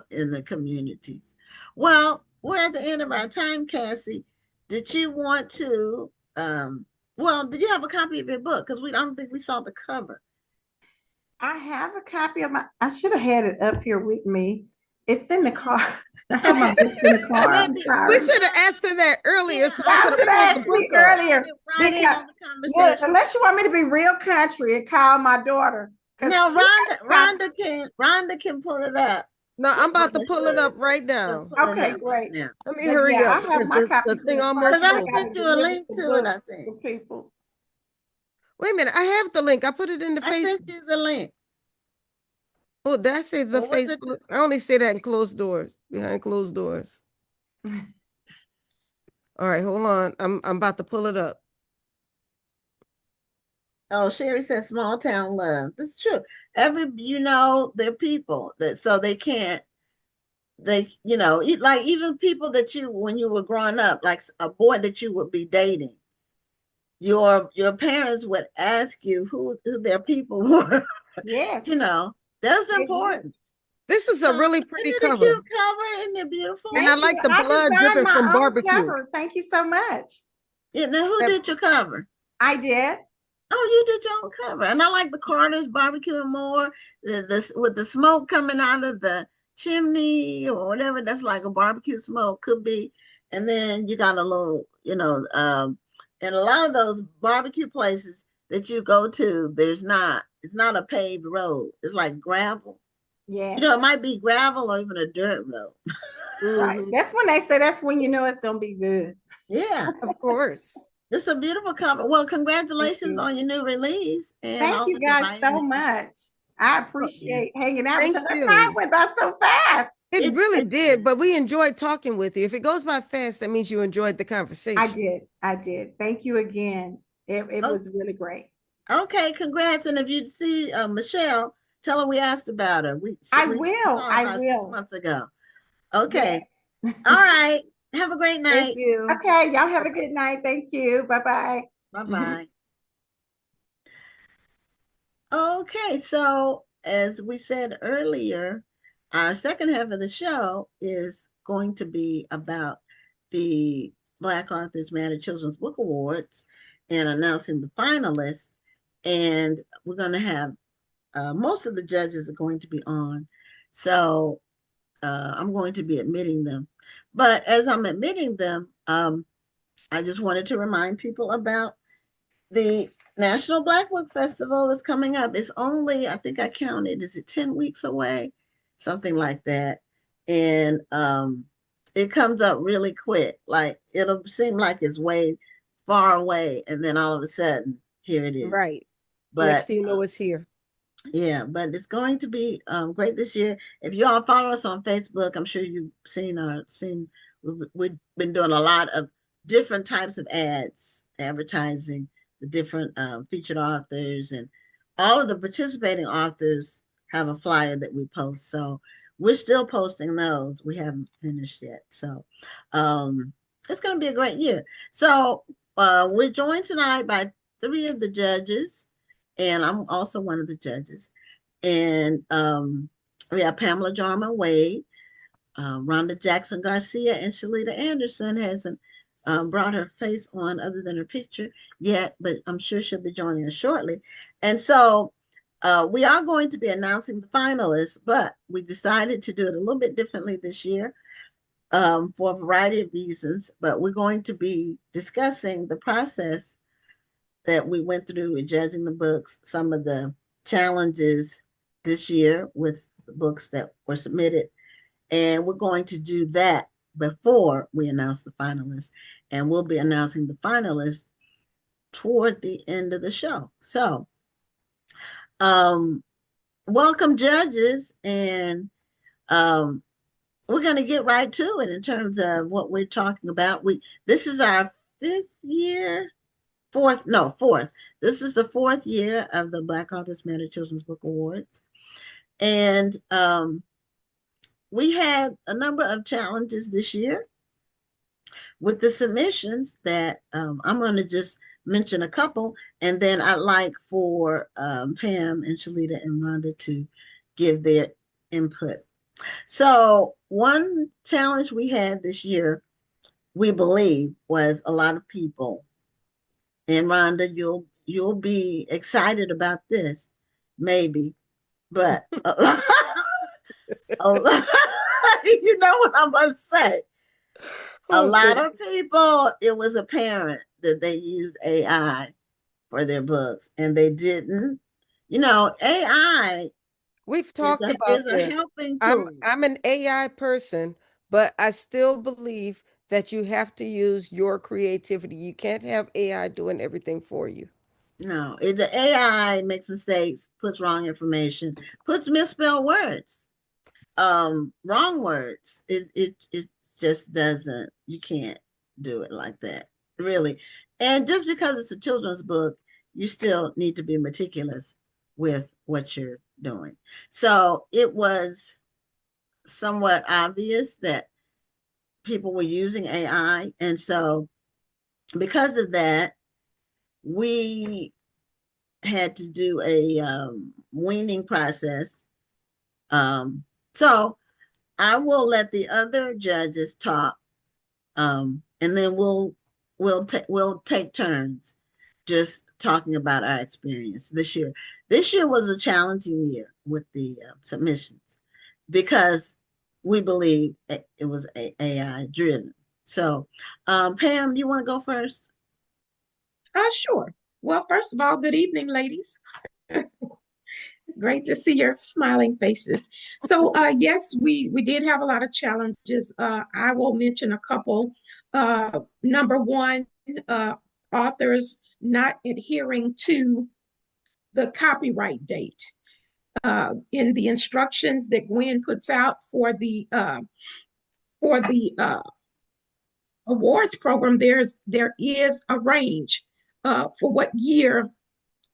in the communities. Well, we're at the end of our time, Cassie. Did you want to did you have a copy of your book? Because I don't think we saw the cover. I have a copy of I should have had it up here with me. It's in the car. I have my books in the car. I'm sorry. We should have asked her that earlier. So I should have asked me earlier. Unless you want me to be real country and call my daughter. No, Rhonda can pull it up. No, I'm about to pull it up right now. Okay, great. Now. Let me hurry up. I have my copy. The thing almost. I sent you a link to it, I think. People. Wait a minute. I have the link. I put it in the Facebook. I sent you the link. Oh, did I say the Facebook? I only say that in closed doors, behind closed doors. All right, hold on. I'm about to pull it up. Oh, Sherry says small town love. This is true. They're people so they can't, like even people that when you were growing up, like a boy that you would be dating, your parents would ask you who their people were. Yes. That's important. This is a really pretty cover. Cute cover, isn't it beautiful? And I like the blood dripping from barbecue. Cover. Thank you so much. Yeah, now who did your cover? I did. Oh, you did your own cover. And I like the Carter's Barbecue and More, with the smoke coming out of the chimney or whatever. That's like a barbecue smoke, could be. And then you got a little, and a lot of those barbecue places that you go to, it's not a paved road. It's like gravel. Yeah. It might be gravel or even a dirt road. Right. That's when they say that's when you know it's going to be good. Yeah. Of course. It's a beautiful cover. Well, congratulations on your new release. And thank you guys so much. I appreciate hanging out with you. The time went by so fast. It really did, but we enjoyed talking with you. If it goes by fast, that means you enjoyed the conversation. I did. Thank you again. It was really great. Okay, congrats. And if you see Michelle, tell her we asked about her. I will. 6 months ago. Okay. Yeah. All right. Have a great night. Thank you. Okay, y'all have a good night. Thank you. Bye-bye. Bye-bye. Okay, so as we said earlier, our second half of the show is going to be about the Black Authors Matter Children's Book Awards and announcing the finalists. And we're going to have most of the judges are going to be on. So I'm going to be admitting them. But as I'm admitting them, I just wanted to remind people about the National Black Book Festival is coming up. It's only, I think I counted, is it 10 weeks away? Something like that. And it comes up really quick. Like it'll seem like it's way far away. And then all of a sudden, here it is. Right. But next thing you know, it's here. Yeah, but it's going to be great this year. If you all follow us on Facebook, I'm sure you've seen we've been doing a lot of different types of ads, advertising the different featured authors, and all of the participating authors have a flyer that we post. So we're still posting those. We haven't finished yet. So it's going to be a great year. So we're joined tonight by 3 of the judges. And I'm also one of the judges. And we have Pamela Jarman Wade, Rhonda Jackson Garcia and Shalita Anderson hasn't brought her face on other than her picture yet, but I'm sure she'll be joining us shortly. And so we are going to be announcing the finalists, but we decided to do it a little bit differently this year for a variety of reasons. But we're going to be discussing the process that we went through in judging the books, some of the challenges this year with the books that were submitted. And we're going to do that before we announce the finalists. And we'll be announcing the finalists toward the end of the show. So, welcome, judges. And we're going to get right to it in terms of what we're talking about. This is our fourth. This is the fourth year of the Black Authors Matter Children's Book Awards. And we had a number of challenges this year with the submissions that I'm going to just mention a couple, and then I'd like for Pam and Shalita and Rhonda to give their input. So one challenge we had this year, we believe, was a lot of people, and Rhonda, you'll be excited about this, maybe, but you know what I'm going to say. A lot of people, it was apparent that they used AI for their books, and they didn't. You know, AI We've talked about is a this. helping tool. I'm an AI person, but I still believe that you have to use your creativity. You can't have AI doing everything for you. No, the AI makes mistakes, puts wrong information, puts misspelled words, wrong words. It just doesn't. You can't do it like that, really. And just because it's a children's book, you still need to be meticulous with what you're doing. So it was somewhat obvious that people were using AI, and so because of that, we had to do a weaning process. So I will let the other judges talk, and then we'll take turns just talking about our experience this year. This year was a challenging year with the submissions because we believe it was AI driven. So, Pam, do you want to go first? Sure. Well, first of all, good evening, ladies. Great to see your smiling faces. So, yes, we did have a lot of challenges. I will mention a couple. Number one, authors not adhering to the copyright date. In the instructions that Gwen puts out for the awards program, there is a range for what year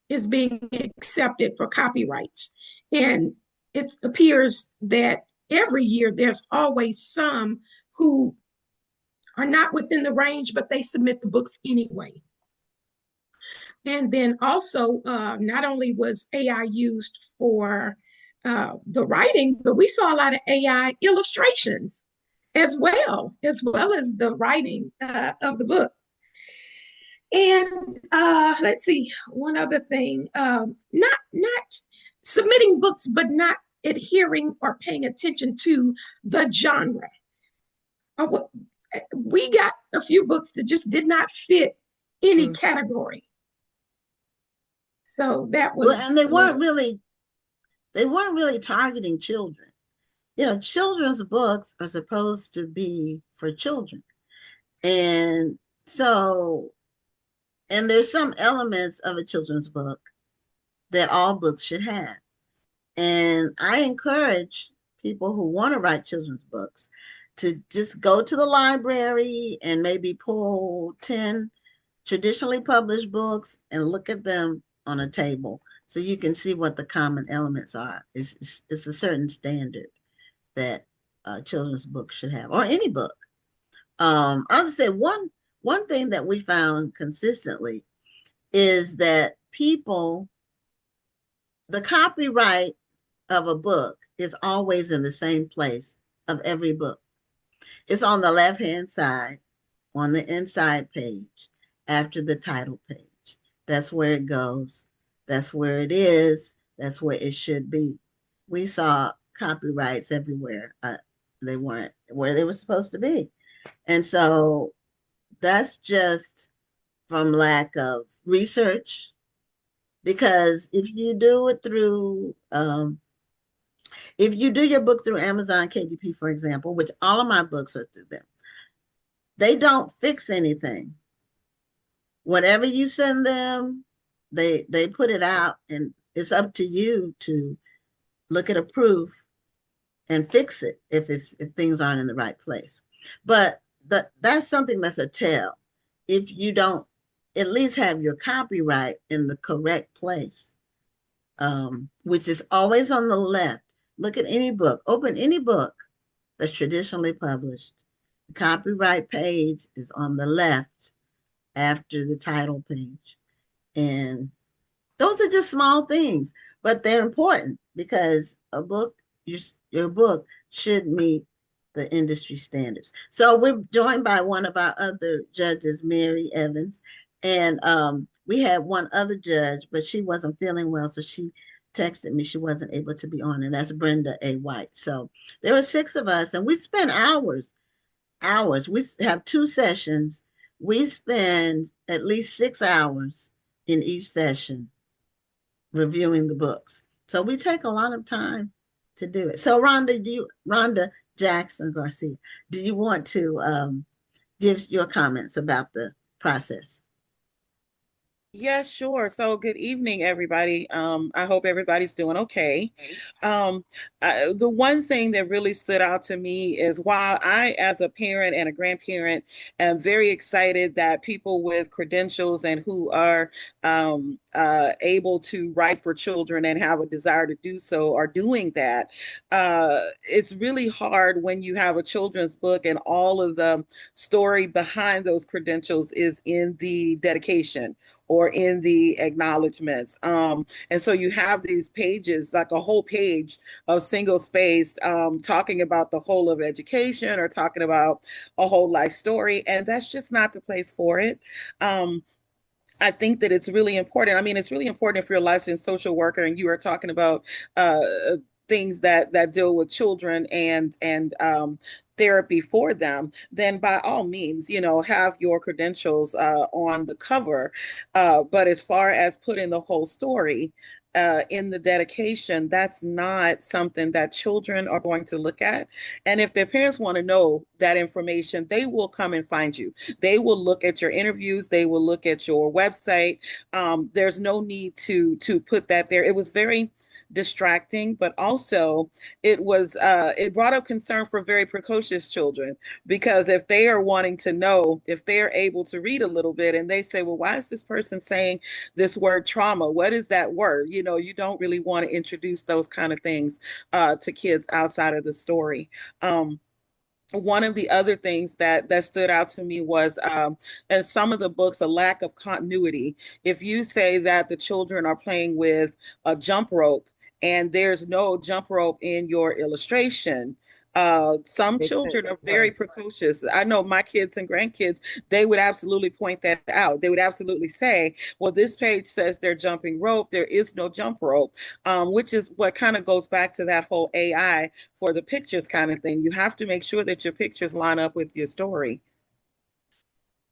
is being accepted for copyrights. And it appears that every year there's always some who are not within the range, but they submit the books anyway. And then also, not only was AI used for the writing, but we saw a lot of AI illustrations as well as the writing of the book. And let's see, one other thing, not submitting books, but not adhering or paying attention to the genre. We got a few books that just did not fit any category. So that was, and they weren't really targeting children. You know, children's books are supposed to be for children. And so, and there's some elements of a children's book that all books should have. And I encourage people who want to write children's books to just go to the library and maybe pull 10 traditionally published books and look at them on a table so you can see what the common elements are. It's a certain standard that children's books should have, or any book. I'll just say one thing that we found consistently is that the copyright of a book is always in the same place of every book. It's on the left-hand side, on the inside page, after the title page. That's where it goes. That's where it is. That's where it should be. We saw copyrights everywhere. They weren't where they were supposed to be. And so that's just from lack of research. Because if you do it through, if you do your book through Amazon KDP, for example, which all of my books are through them, they don't fix anything. Whatever you send them, they put it out, and it's up to you to look at a proof and fix it if things aren't in the right place. But that's something that's a tell. If you don't at least have your copyright in the correct place, which is always on the left. Look at any book, open any book that's traditionally published. The copyright page is on the left after the title page. And those are just small things, but they're important because a book, your book should meet the industry standards. So we're joined by one of our other judges, Mary Evans, and we had one other judge, but she wasn't feeling well, so she texted me she wasn't able to be on, and that's Brenda A. White. So there were 6 of us, and we spent hours. We have 2 sessions. We spend at least 6 hours in each session reviewing the books. So we take a lot of time to do it. So Rhonda Jackson Garcia, do you want to give your comments about the process? Yeah, sure. So good evening, everybody. I hope everybody's doing okay. Um, the one thing that really stood out to me is while I, as a parent and a grandparent, am very excited that people with credentials and who are able to write for children and have a desire to do so are doing that. It's really hard when you have a children's book and all of the story behind those credentials is in the dedication or in the acknowledgments. And so you have these pages, like a whole page of single spaced, talking about the whole of education or talking about a whole life story. And that's just not the place for it. I think that it's really important. I mean, it's really important if you're a licensed social worker and you are talking about things that deal with children and therapy for them, then by all means, have your credentials on the cover. But as far as putting the whole story in the dedication, that's not something that children are going to look at. And if their parents want to know that information, they will come and find you. They will look at your interviews. They will look at your website. There's no need to put that there. It was very distracting, but also it brought up concern for very precocious children, because if they are wanting to know, if they're able to read a little bit and they say, well, why is this person saying this word trauma? What is that word? You don't really want to introduce those kind of things to kids outside of the story. One of the other things that stood out to me was in some of the books, a lack of continuity. If you say that the children are playing with a jump rope and there's no jump rope in your illustration, some children are very precocious. I know my kids and grandkids, they would absolutely point that out. They would absolutely say, well, this page says they're jumping rope. There is no jump rope, which is what kind of goes back to that whole AI for the pictures kind of thing. You have to make sure that your pictures line up with your story.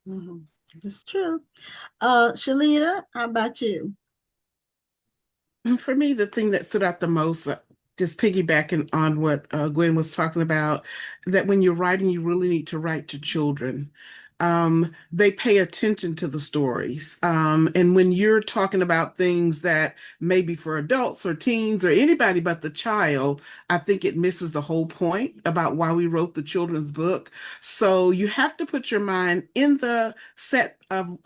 Mm-hmm. It's true. Shalita, how about you? For me, the thing that stood out the most, just piggybacking on what Gwen was talking about, that when you're writing, you really need to write to children. They pay attention to the stories. And when you're talking about things that may be for adults or teens or anybody but the child, I think it misses the whole point about why we wrote the children's book. So you have to put your mind in the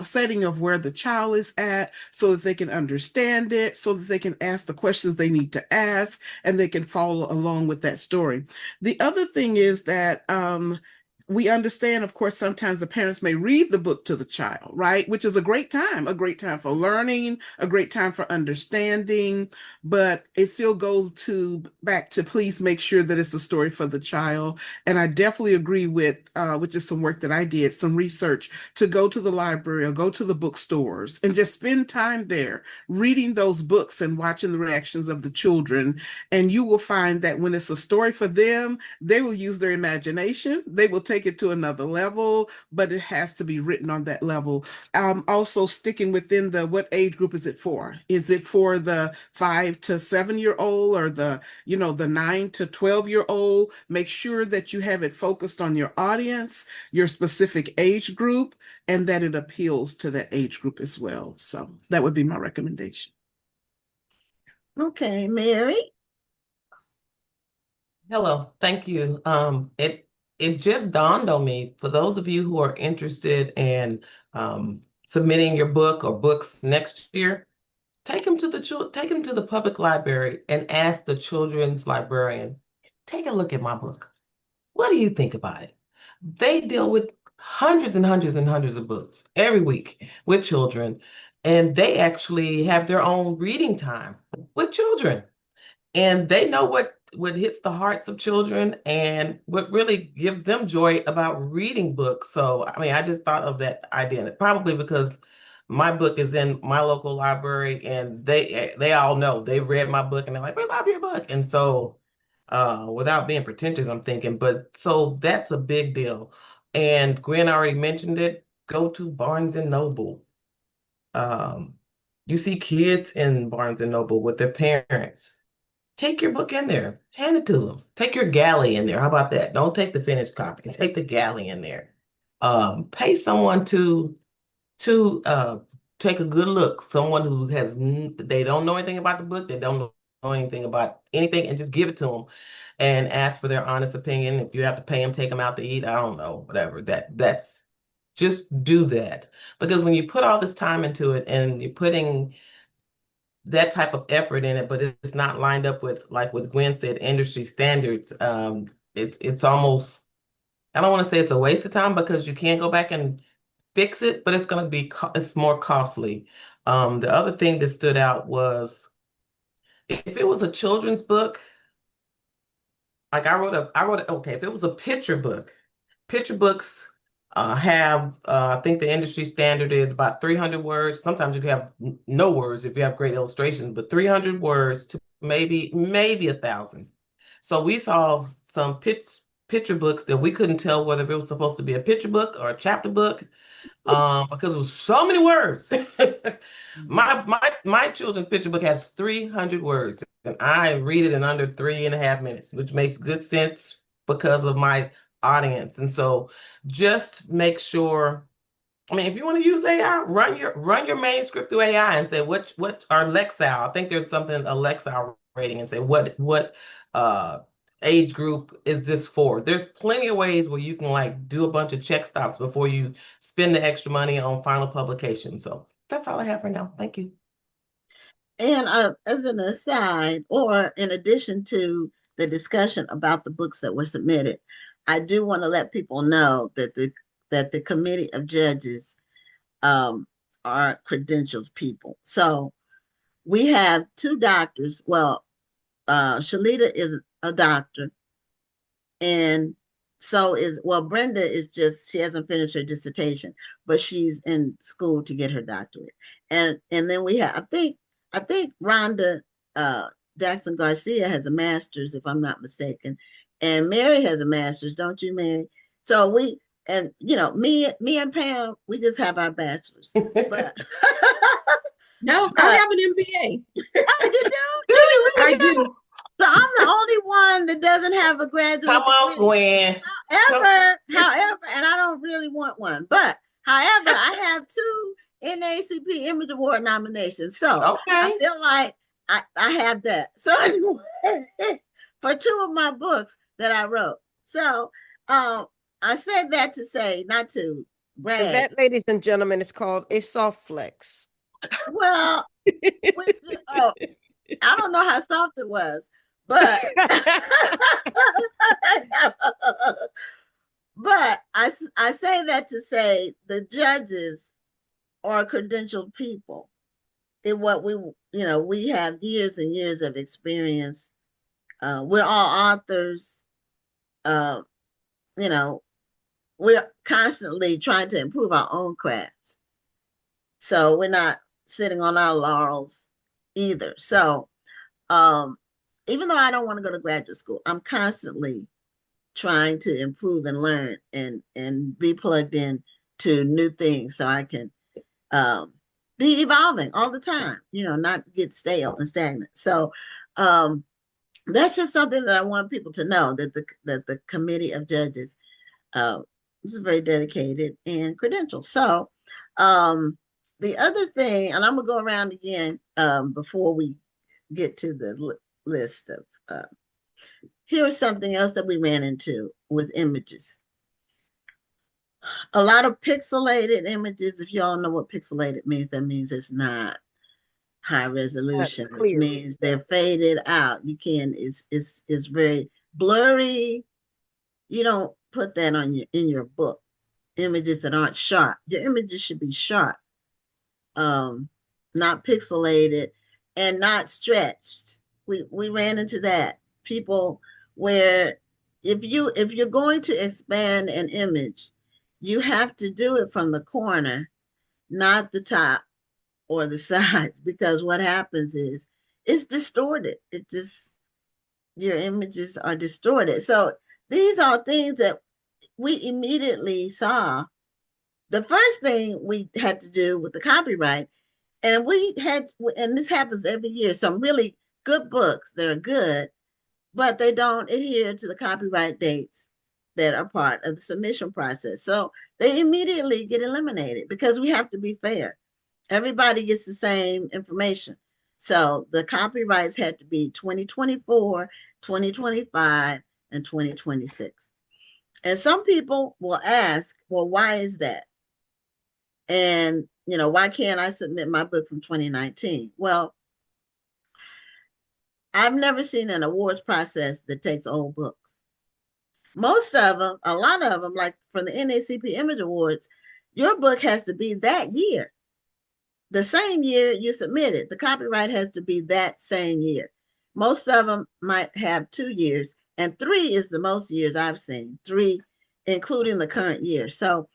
setting of where the child is at so that they can understand it, so that they can ask the questions they need to ask, and they can follow along with that story. The other thing is that we understand, of course, sometimes the parents may read the book to the child, right? Which is a great time for learning, a great time for understanding, but it still goes back to please make sure that it's a story for the child. And I definitely agree with just some work that I did, some research, to go to the library or go to the bookstores and just spend time there reading those books and watching the reactions of the children. And you will find that when it's a story for them, they will use their imagination. They will take it to another level, but it has to be written on that level. Also sticking within what age group is it for? Is it for the 5 to 7 year old or the 9 to 12-year-old? Make sure that you have it focused on your audience, your specific age group, and that it appeals to that age group as well. So that would be my recommendation. Okay, Mary. Hello, thank you. It just dawned on me, for those of you who are interested in submitting your book or books next year, take them to the public library and ask the children's librarian, take a look at my book. What do you think about it? They deal with hundreds and hundreds and hundreds of books every week with children, and they actually have their own reading time with children. And they know what hits the hearts of children and what really gives them joy about reading books. So, I mean, I just thought of that idea, and probably because my book is in my local library, and they all know, they read my book and they're like, we love your book. And so, without being pretentious, I'm thinking, but so that's a big deal. And Gwen already mentioned it. Go to Barnes and Noble. You see kids in Barnes and Noble with their parents. Take your book in there, hand it to them. Take your galley in there. How about that? Don't take the finished copy. Take the galley in there. Pay someone to take a good look. Someone who they don't know anything about the book. They don't know anything about anything, and just give it to them and ask for their honest opinion. If you have to pay them, take them out to eat. I don't know, whatever. That's just do that, because when you put all this time into it and you're putting that type of effort in it, but it's not lined up with, like what Gwen said, industry standards. It's almost, I don't want to say it's a waste of time, because you can't go back and fix it, but it's more costly. The other thing that stood out was, if it was a children's book, like okay, if it was a picture book, picture books have, I think the industry standard is about 300 words. Sometimes you can have no words if you have great illustrations, but 300 words to maybe 1,000. So we saw some picture books that we couldn't tell whether it was supposed to be a picture book or a chapter book, because it was so many words. My children's picture book has 300 words, and I read it in under 3.5 minutes, which makes good sense because of my audience. And so just make sure, I mean, if you want to use AI, run your manuscript through AI and say what are Lexile. I think there's something, a Lexile rating, and say what age group is this for. There's plenty of ways where you can like do a bunch of check stops before you spend the extra money on final publication. So that's all I have for now. Thank you. And as an aside, or in addition to the discussion about the books that were submitted, I do want to let people know that the committee of judges are credentialed people. So we have 2 doctors. Well, Shalita is a doctor, and Brenda is she hasn't finished her dissertation, but she's in school to get her doctorate. And then we have, I think Rhonda Jackson Garcia has a master's, if I'm not mistaken, and Mary has a master's, don't you, Mary? So me and Pam, we just have our bachelors. But No, I have an MBA. oh, you do? I do. So I'm the only one that doesn't have a graduate Come on, degree. Gwen. However, and I don't really want one, but however, I have 2 NAACP Image Award nominations. So Okay. I feel like I have that. So anyway, for 2 of my books that I wrote. So I said that to say, not to brag. And that, ladies and gentlemen, is called a soft flex. Well, I don't know how soft it was, but But I say that to say the judges are credentialed people. In what we have years and years of experience. We're all authors. Uh, you know, we're constantly trying to improve our own crafts. So we're not sitting on our laurels either. So um, even though I don't want to go to graduate school, I'm constantly trying to improve and learn and be plugged in to new things so I can be evolving all the time, not get stale and stagnant. So um, that's just something that I want people to know that the committee of judges uh, is very dedicated and credentialed. So um, the other thing, and I'm gonna go around again before we get to the list of. Here's something else that we ran into with images. A lot of pixelated images. If y'all know what pixelated means, that means it's not high resolution, which means they're faded out. You can it's very blurry. You don't put that on in your book. Images that aren't sharp. Your images should be sharp, not pixelated and not stretched. We ran into that. People where if you're going to expand an image, you have to do it from the corner, not the top or the sides, because what happens is it's distorted. It just your images are distorted. So these are things that we immediately saw. The first thing we had to do with the copyright, and this happens every year, some really good books that are good, but they don't adhere to the copyright dates that are part of the submission process. So they immediately get eliminated because we have to be fair. Everybody gets the same information. So the copyrights had to be 2024, 2025, and 2026. And some people will ask, well, why is that? And, why can't I submit my book from 2019? Well, I've never seen an awards process that takes old books. Most of them, a lot of them, like from the NACP Image Awards, your book has to be that year. The same year you submit it, the copyright has to be that same year. Most of them might have 2 years, and 3 is the most years I've seen, 3, including the current year. So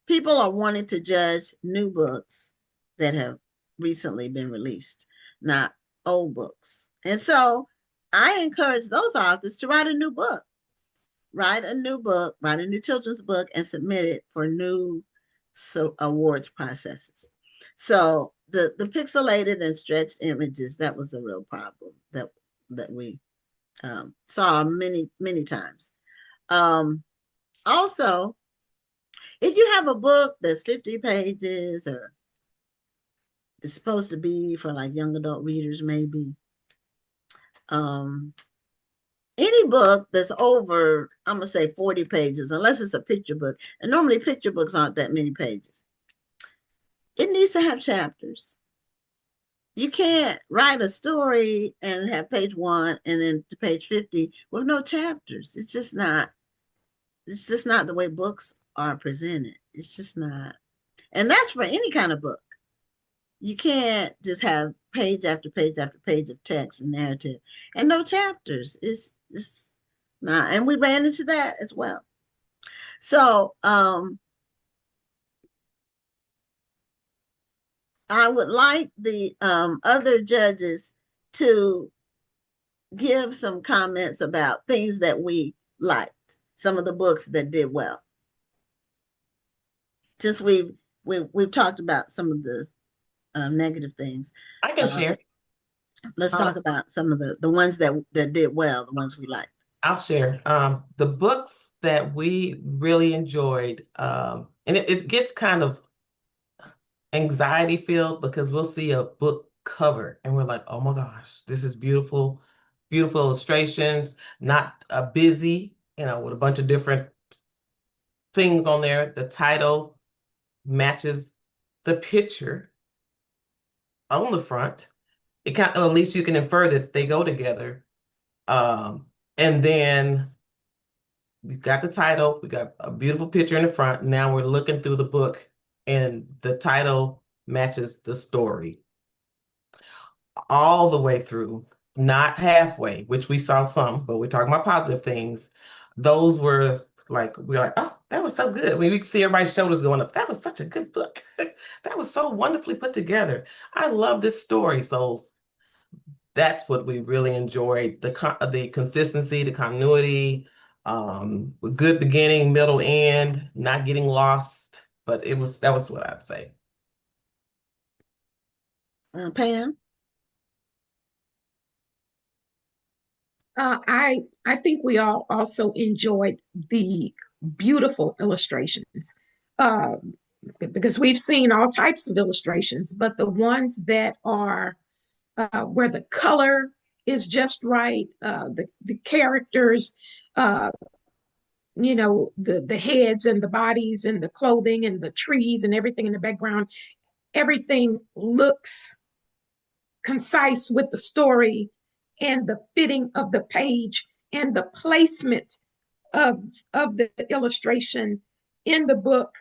people are wanting to judge new books that have recently been released, not old books. And so I encourage those authors to write a new book, write a new children's book, and submit it for new awards processes. So the pixelated and stretched images, that was a real problem that we saw many times. Also, if you have a book that's 50 pages or it's supposed to be for like young adult readers, maybe any book that's over, I'm gonna say 40 pages, unless it's a picture book, and normally picture books aren't that many pages, it needs to have chapters. You can't write a story and have page 1 and then to page 50 with no chapters. It's just not the way books are presented. It's just not. And that's for any kind of book. You can't just have page after page after page of text and narrative and no chapters. It's not. And we ran into that as well. So I would like the other judges to give some comments about things that we liked, some of the books that did well. Since we've talked about some of the negative things, I can share. let's talk about some of the ones that did well, the ones we liked. I'll share. The books that we really enjoyed, and it gets kind of anxiety filled because we'll see a book cover and we're like, oh my gosh, this is beautiful, beautiful illustrations, not busy, with a bunch of different things on there. The title matches the picture on the front. It kind of, at least you can infer that they go together. And then we've got the title, we got a beautiful picture in the front. Now we're looking through the book and the title matches the story all the way through, not halfway, which we saw some, but we're talking about positive things. Those were like, we're like, oh, that was so good. We could see everybody's shoulders going up. That was such a good book. That was so wonderfully put together. I love this story. So that's what we really enjoyed, the consistency, the continuity, good beginning, middle, end, not getting lost. But that was what I'd say. Pam? I think we all also enjoyed the beautiful illustrations, uh, because we've seen all types of illustrations, but the ones that are where the color is just right, the characters, uh, the heads and the bodies and the clothing and the trees and everything in the background, everything looks concise with the story and the fitting of the page and the placement of the illustration in the book,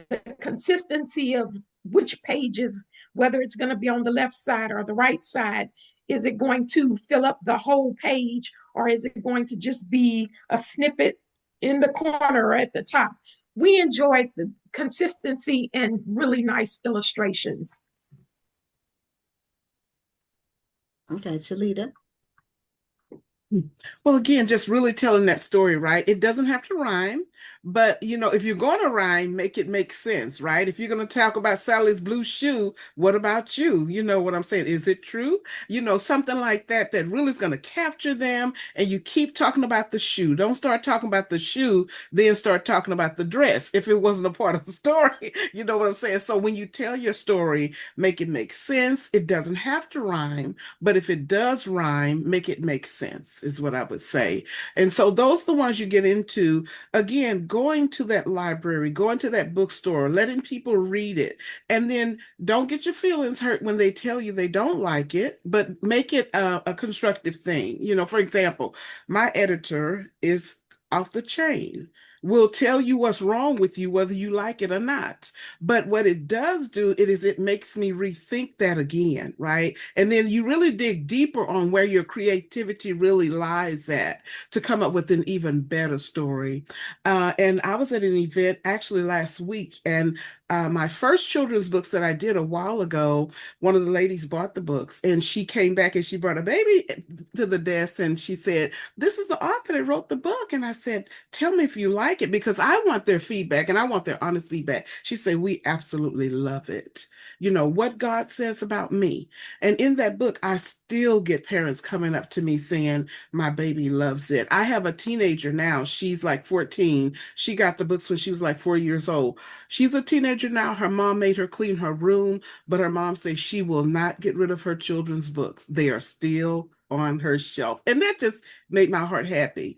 the consistency of which pages, whether it's going to be on the left side or the right side. Is it going to fill up the whole page, or is it going to just be a snippet in the corner or at the top? We enjoyed the consistency and really nice illustrations. Okay, Shalita. Well, again, just really telling that story, right? It doesn't have to rhyme, but if you're going to rhyme, make it make sense, right? If you're going to talk about Sally's blue shoe, what about you? You know what I'm saying? Is it true? Something like that really is going to capture them. And you keep talking about the shoe. Don't start talking about the shoe, then start talking about the dress if it wasn't a part of the story. You know what I'm saying? So when you tell your story, make it make sense. It doesn't have to rhyme, but if it does rhyme, make it make sense, is what I would say. And so those are the ones you get into. Again, going to that library, going to that bookstore, letting people read it. And then don't get your feelings hurt when they tell you they don't like it, but make it a constructive thing. For example, my editor is off the chain. Will tell you what's wrong with you, whether you like it or not. But what it does do, it makes me rethink that again, right? And then you really dig deeper on where your creativity really lies at to come up with an even better story. And I was at an event actually last week, and my first children's books that I did a while ago, one of the ladies bought the books, and she came back and she brought a baby to the desk, and she said, "This is the author that wrote the book." And I said, "Tell me if you like it, because I want their feedback and I want their honest feedback." She said, "We absolutely love it. What God says about me." And in that book, I still get parents coming up to me saying, "My baby loves it." I have a teenager now. She's like 14. She got the books when she was like 4 years old. She's a teenager now. Her mom made her clean her room, but her mom says she will not get rid of her children's books. They are still on her shelf. And that just made my heart happy.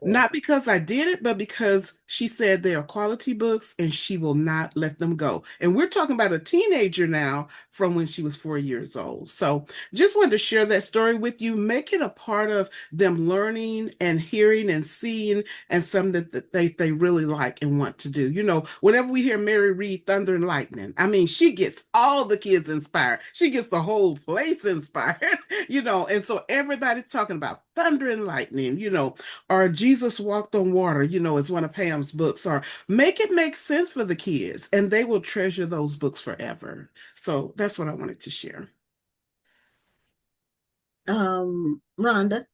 Not because I did it, but because she said they are quality books and she will not let them go. And we're talking about a teenager now from when she was 4 years old. So just wanted to share that story with you. Make it a part of them learning and hearing and seeing, and something that they really like and want to do. Whenever we hear Mary read Thunder and Lightning, I mean, she gets all the kids inspired. She gets the whole place inspired, and so everybody's talking about thunder and lightning, or Jesus Walked on Water, is one of Pam's books, or make it make sense for the kids, and they will treasure those books forever. So that's what I wanted to share. Rhonda.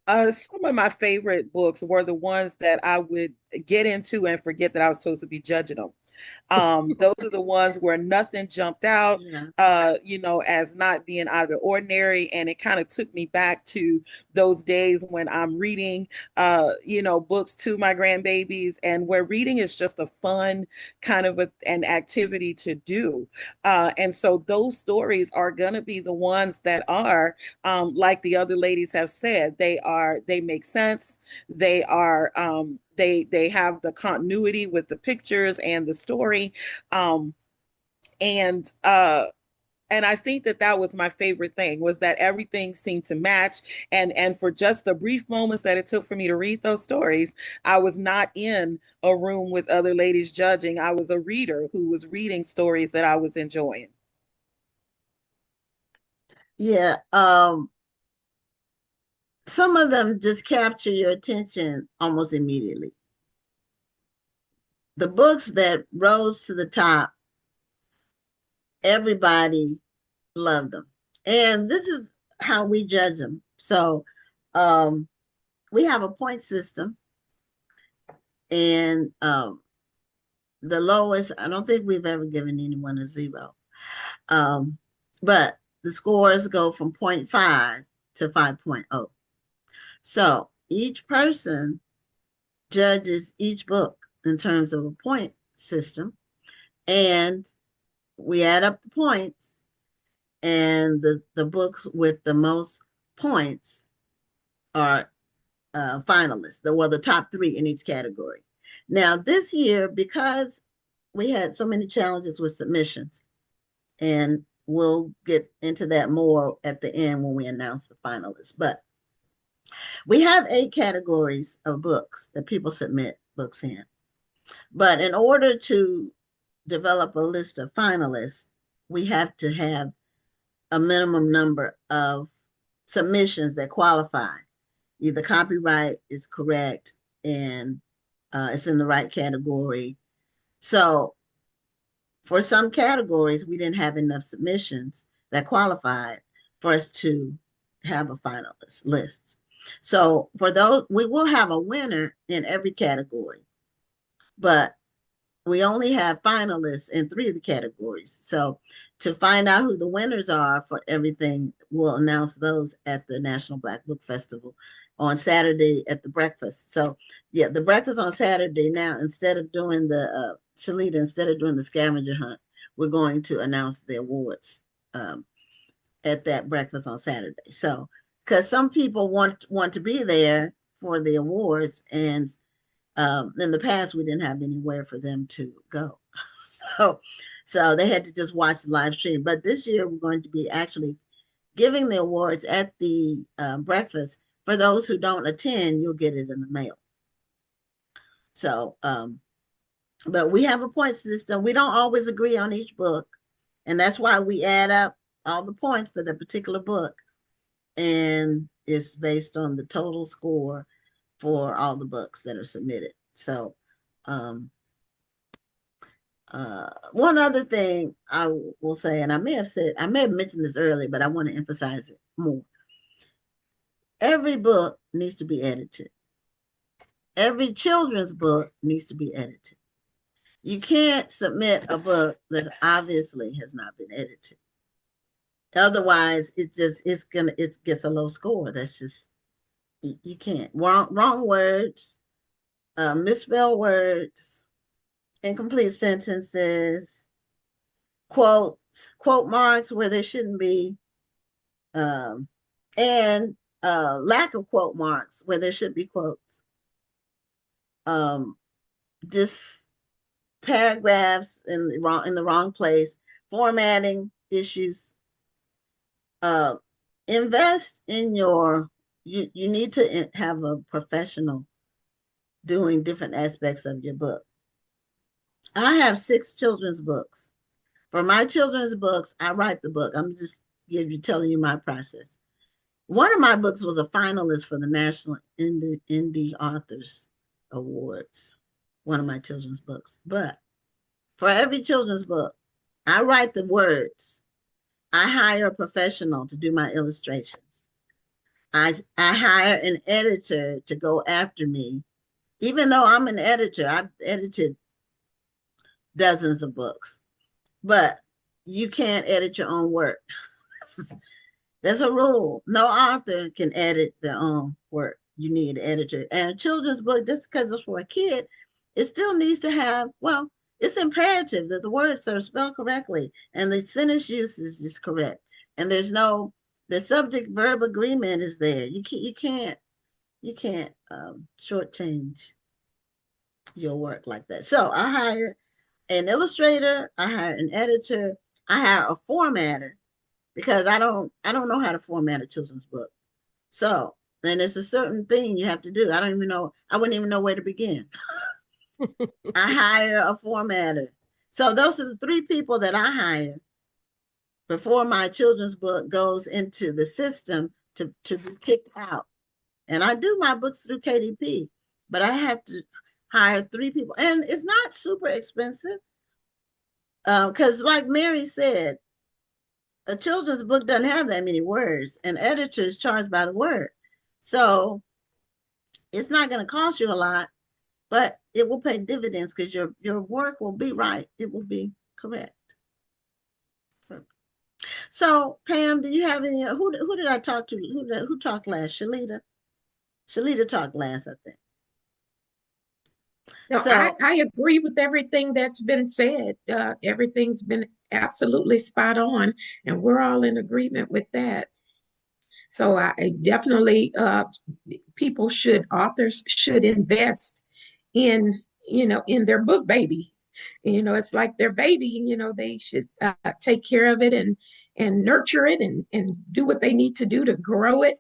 Some of my favorite books were the ones that I would get into and forget that I was supposed to be judging them. Those are the ones where nothing jumped out, Yeah. as not being out of the ordinary. And it kind of took me back to those days when I'm reading, books to my grandbabies, and where reading is just a fun kind of an activity to do. And so those stories are going to be the ones that are, like the other ladies have said, they make sense. They are, they have the continuity with the pictures and the story, and And I think that that was my favorite thing, was that everything seemed to match. And for just the brief moments that it took for me to read those stories, I was not in a room with other ladies judging. I was a reader who was reading stories that I was enjoying. Yeah. Some of them just capture your attention almost immediately. The books that rose to the top, everybody loved them. And this is how we judge them. So we have a point system, and the lowest, I don't think we've ever given anyone a 0. But the scores go from 0.5 to 5.0. So each person judges each book in terms of a point system, and we add up the points, and the books with the most points are finalists, the top 3 in each category. Now, this year, because we had so many challenges with submissions, and we'll get into that more at the end when we announce the finalists, but we have 8 categories of books that people submit books in. But in order to develop a list of finalists, we have to have a minimum number of submissions that qualify. Either copyright is correct and it's in the right category. So for some categories, we didn't have enough submissions that qualified for us to have a finalist list. So for those, we will have a winner in every category, but we only have finalists in 3 of the categories. So to find out who the winners are for everything, we'll announce those at the National Black Book Festival on Saturday at the breakfast. So yeah, the breakfast on Saturday now, instead of doing the Shalita, instead of doing the scavenger hunt, we're going to announce the awards at that breakfast on Saturday. So because some people want to be there for the awards, and in the past we didn't have anywhere for them to go. So they had to just watch the live stream. But this year we're going to be actually giving the awards at the breakfast. For those who don't attend, you'll get it in the mail. So but we have a point system. We don't always agree on each book, and that's why we add up all the points for the particular book, and it's based on the total score for all the books that are submitted. So one other thing I will say, and I may have mentioned this earlier, but I want to emphasize it more. Every book needs to be edited. Every children's book needs to be edited. You can't submit a book that obviously has not been edited. Otherwise, it gets a low score. That's just, you can't. Wrong words, misspelled words, incomplete sentences, quote marks where there shouldn't be, and lack of quote marks where there should be quotes. Just paragraphs in the wrong place, formatting issues. Invest in you need to have a professional doing different aspects of your book. I have 6 children's books. For my children's books, I write the book. I'm just telling you my process. One of my books was a finalist for the National Indie Authors Awards, one of my children's books. But for every children's book, I write the words. I hire a professional to do my illustrations. I hire an editor to go after me. Even though I'm an editor, I've edited dozens of books. But you can't edit your own work. That's a rule. No author can edit their own work. You need an editor. And a children's book, just because it's for a kid, it still needs to have, well, it's imperative that the words are spelled correctly and the sentence usage is correct. And the subject verb agreement is there. You can't shortchange your work like that. So I hire an illustrator, I hire an editor, I hire a formatter because I don't know how to format a children's book. So, and it's a certain thing you have to do. I don't even know. I wouldn't even know where to begin. I hire a formatter. So those are the three people that I hire before my children's book goes into the system to be kicked out. And I do my books through KDP, but I have to hire three people. And it's not super expensive. Because like Mary said, a children's book doesn't have that many words, and editors charge by the word. So it's not going to cost you a lot, but it will pay dividends because your work will be right. It will be correct. So Pam, do you have any? Who did I talk to? Who talked last? Shalita. Shalita talked last, I think. No, So I agree with everything that's been said. Everything's been absolutely spot on, and we're all in agreement with that. So I definitely, authors should invest in, in their book baby. It's like their baby, they should take care of it and nurture it and do what they need to do to grow it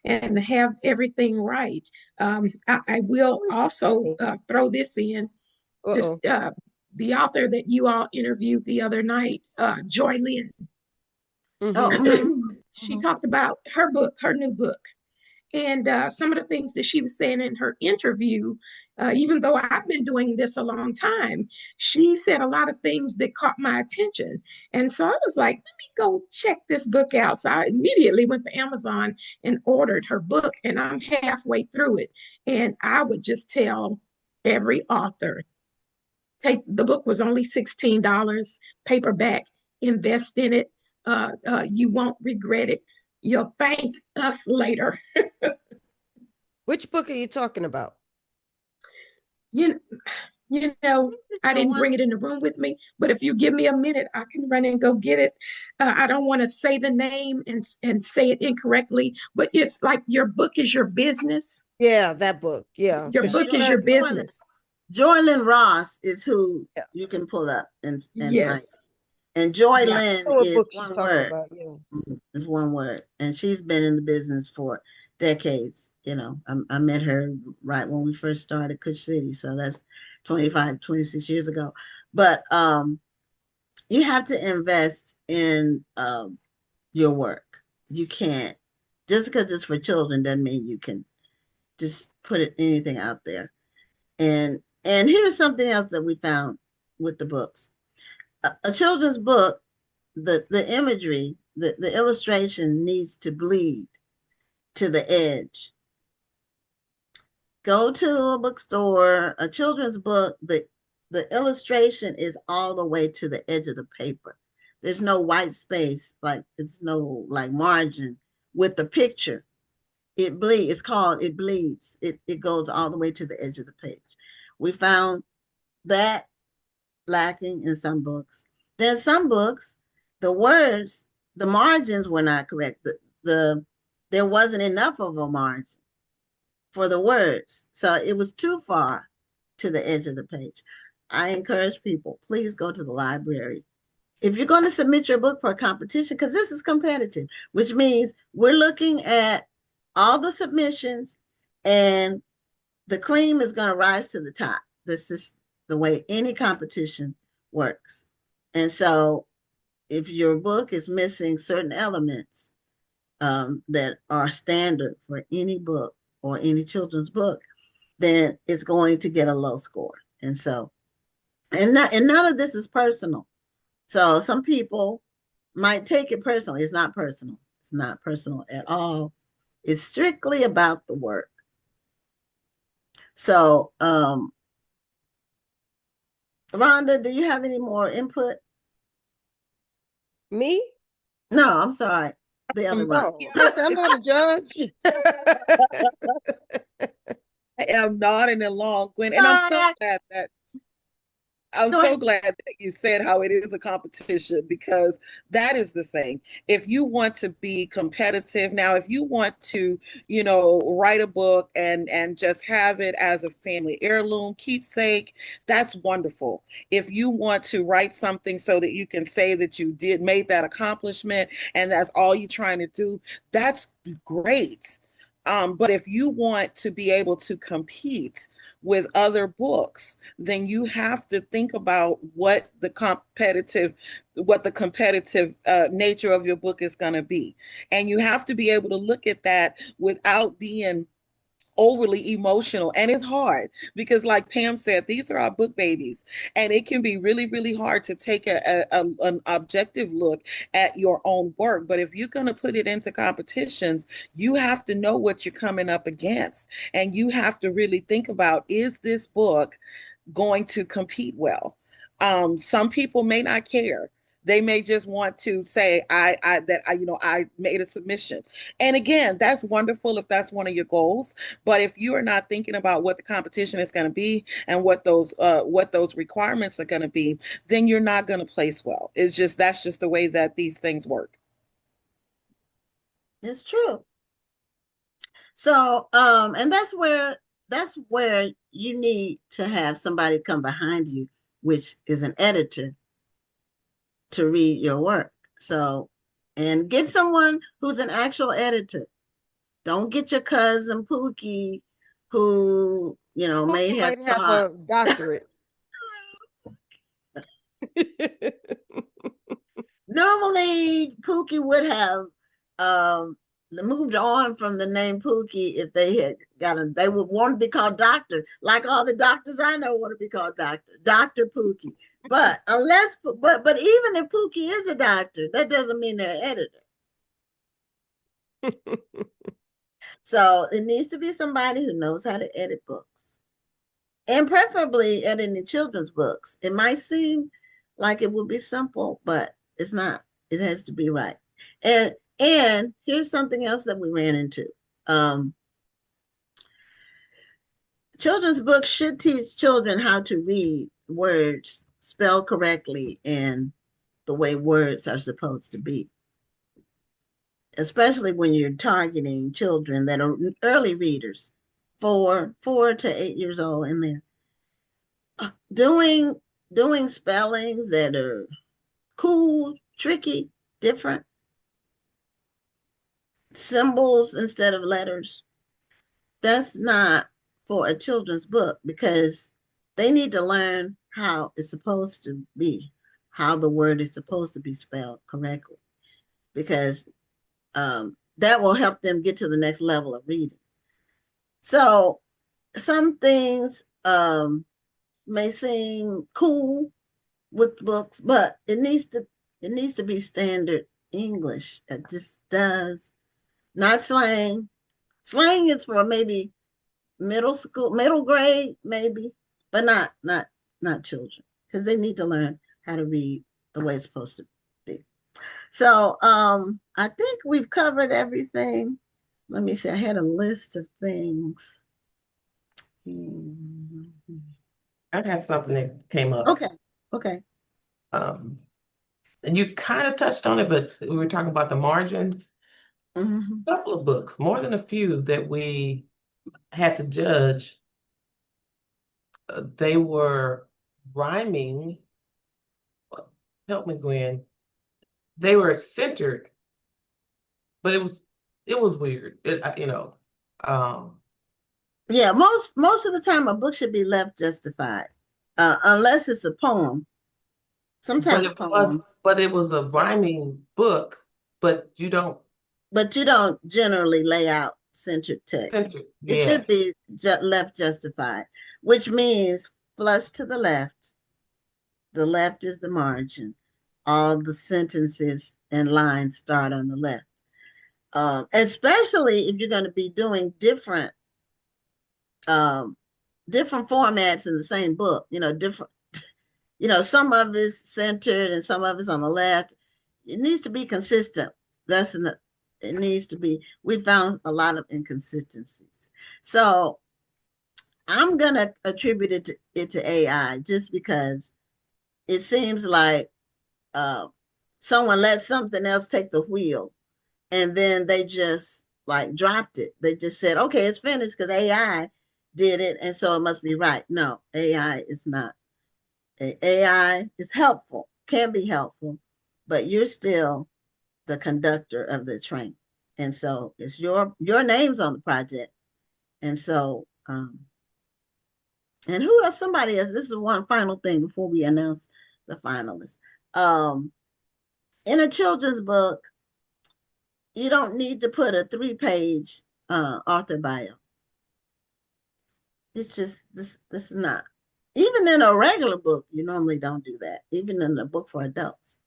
and have everything right. I will also throw this in, just the author that you all interviewed the other night, Joy Lynn. She talked about her book, her new book. And some of the things that she was saying in her interview, even though I've been doing this a long time, she said a lot of things that caught my attention. And so I was like, let me go check this book out. So I immediately went to Amazon and ordered her book, and I'm halfway through it. And I would just tell every author, the book was only $16, paperback, invest in it. You won't regret it. You'll thank us later. Which book are you talking about? You know, I didn't bring it in the room with me, but if you give me a minute, I can run and go get it. I don't want to say the name and say it incorrectly, but it's like Your Book is Your Business. Yeah, that book. Yeah. Your book is your business. Joy Lynn Ross is who you can pull up and yes. And Joy Lynn is one word. About, yeah. Is one word. And she's been in the business for decades. I met her right when we first started Kush City. So that's 25, 26 years ago. But you have to invest in your work. You can't, just because it's for children doesn't mean you can just put anything out there. And here's something else that we found with the books. A children's book, the imagery, the illustration needs to bleed to the edge. Go to a bookstore, a children's book, the illustration is all the way to the edge of the paper. There's no white space, it's no margin with the picture. It bleeds. It bleeds. It goes all the way to the edge of the page. We found that lacking in some books. Then some books, the words, the margins were not correct. There wasn't enough of a margin for the words. So it was too far to the edge of the page. I encourage people, please go to the library. If you're going to submit your book for a competition, because this is competitive, which means we're looking at all the submissions and the cream is going to rise to the top. This is the way any competition works. And so if your book is missing certain elements that are standard for any book or any children's book, then it's going to get a low score. And so, and none of this is personal. So some people might take it personally. It's not personal. It's not personal at all. It's strictly about the work. So, Rhonda, do you have any more input? Me? No, I'm sorry. The other one. I'm not a judge. I am nodding along, Gwen, and I'm so glad that I'm Go so ahead. glad that you said how it is a competition, because that is the thing. If you want to be competitive now, if you want to, write a book and just have it as a family heirloom, keepsake, that's wonderful. If you want to write something so that you can say that you did made that accomplishment and that's all you're trying to do, that's great. But if you want to be able to compete with other books, then you have to think about what the competitive nature of your book is going to be, and you have to be able to look at that without being overly emotional. And it's hard because, like Pam said, these are our book babies, and it can be really, really hard to take an objective look at your own work. But if you're going to put it into competitions, you have to know what you're coming up against, and you have to really think about, is this book going to compete well? Some people may not care. They may just want to say, I made a submission. And again, that's wonderful if that's one of your goals. But if you are not thinking about what the competition is going to be and what those requirements are going to be, then you're not going to place well. That's just the way that these things work. It's true. So, and that's where you need to have somebody come behind you, which is an editor, to read your work. So, and get someone who's an actual editor. Don't get your cousin Pookie, who may Pookie have might have taught. a doctorate. Normally, Pookie would have moved on from the name Pookie if they had gotten. They would want to be called Doctor, like all the doctors I know want to be called Doctor Pookie. But even if Pookie is a doctor, that doesn't mean they're an editor. So it needs to be somebody who knows how to edit books, and preferably editing children's books. It might seem like it would be simple, but it's not. It has to be right. And here's something else that we ran into. Um, Children's books should teach children how to read words spelled correctly and the way words are supposed to be, especially when you're targeting children that are early readers, 4 to 8 years old in there. Doing spellings that are cool, tricky, different, symbols instead of letters. That's not for a children's book, because they need to learn how it's supposed to be, how the word is supposed to be spelled correctly, because that will help them get to the next level of reading. So some things may seem cool with books, but it needs to be standard English. It just does. Not slang. Slang is for maybe middle school, middle grade, maybe, but not children, because they need to learn how to read the way it's supposed to be. So I think we've covered everything. Let me see. I had a list of things. I had something that came up. Okay. Okay. Um, and you kind of touched on it, but we were talking about the margins. Mhm. A couple of books, more than a few that we had to judge. They were rhyming. Help me, Gwen. They were centered, but it was weird. Um, Yeah, most of the time a book should be left justified, unless it's a poem. but Sometimes it was poems, but it was a rhyming book, but you don't but you don't generally lay out centered text. center. It should Yes. be left justified, which means flush to the left. The left is the margin. All the sentences and lines start on the left. Especially if you're going to be doing um, different formats in the same book. Different. Some of it's centered and some of it's on the left. It needs to be consistent. It needs to be. We found a lot of inconsistencies. So I'm gonna attribute it to AI, just because it seems like someone let something else take the wheel, and then they just like dropped it. They just said, okay, it's finished because AI did it, and so it must be right. No, AI is not. AI is helpful, can be helpful, but you're still the conductor of the train. And so it's your name's on the project. And so and who else? Somebody else. This is one final thing before we announce the finalists. In a children's book, you don't need to put a 3-page author bio. It's just this is not. Even in a regular book, you normally don't do that. Even in a book for adults,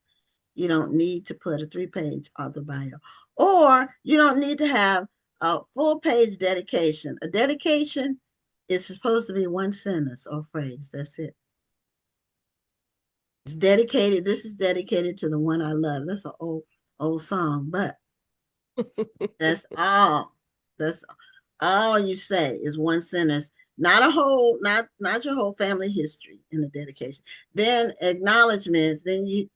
you don't need to put a 3-page author bio, or you don't need to have a full-page dedication. A dedication is supposed to be one sentence or phrase. That's it. It's dedicated. This is dedicated to the one I love. That's an old song, but that's all. That's all you say is one sentence, not a whole, not your whole family history in the dedication. Then acknowledgments. Then you're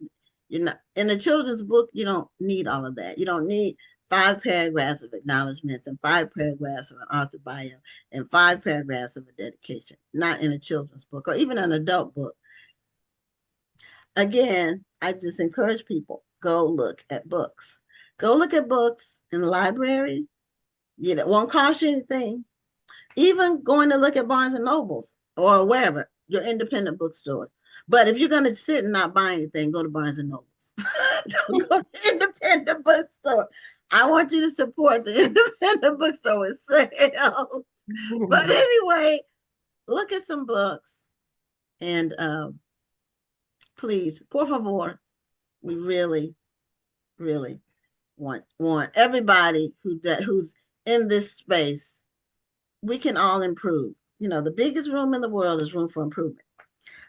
not in a children's book. You don't need all of that. You don't need 5 paragraphs of acknowledgments and 5 paragraphs of an author bio and 5 paragraphs of a dedication. Not in a children's book or even an adult book. Again, I just encourage people, go look at books. Go look at books in the library. It won't cost you anything. Even going to look at Barnes and Nobles or wherever, your independent bookstore. But if you're going to sit and not buy anything, go to Barnes and Nobles. Don't go to independent bookstore. I want you to support the independent bookstore with sales. But anyway, look at some books and please, por favor, we really, really want everybody who's in this space. We can all improve. The biggest room in the world is room for improvement.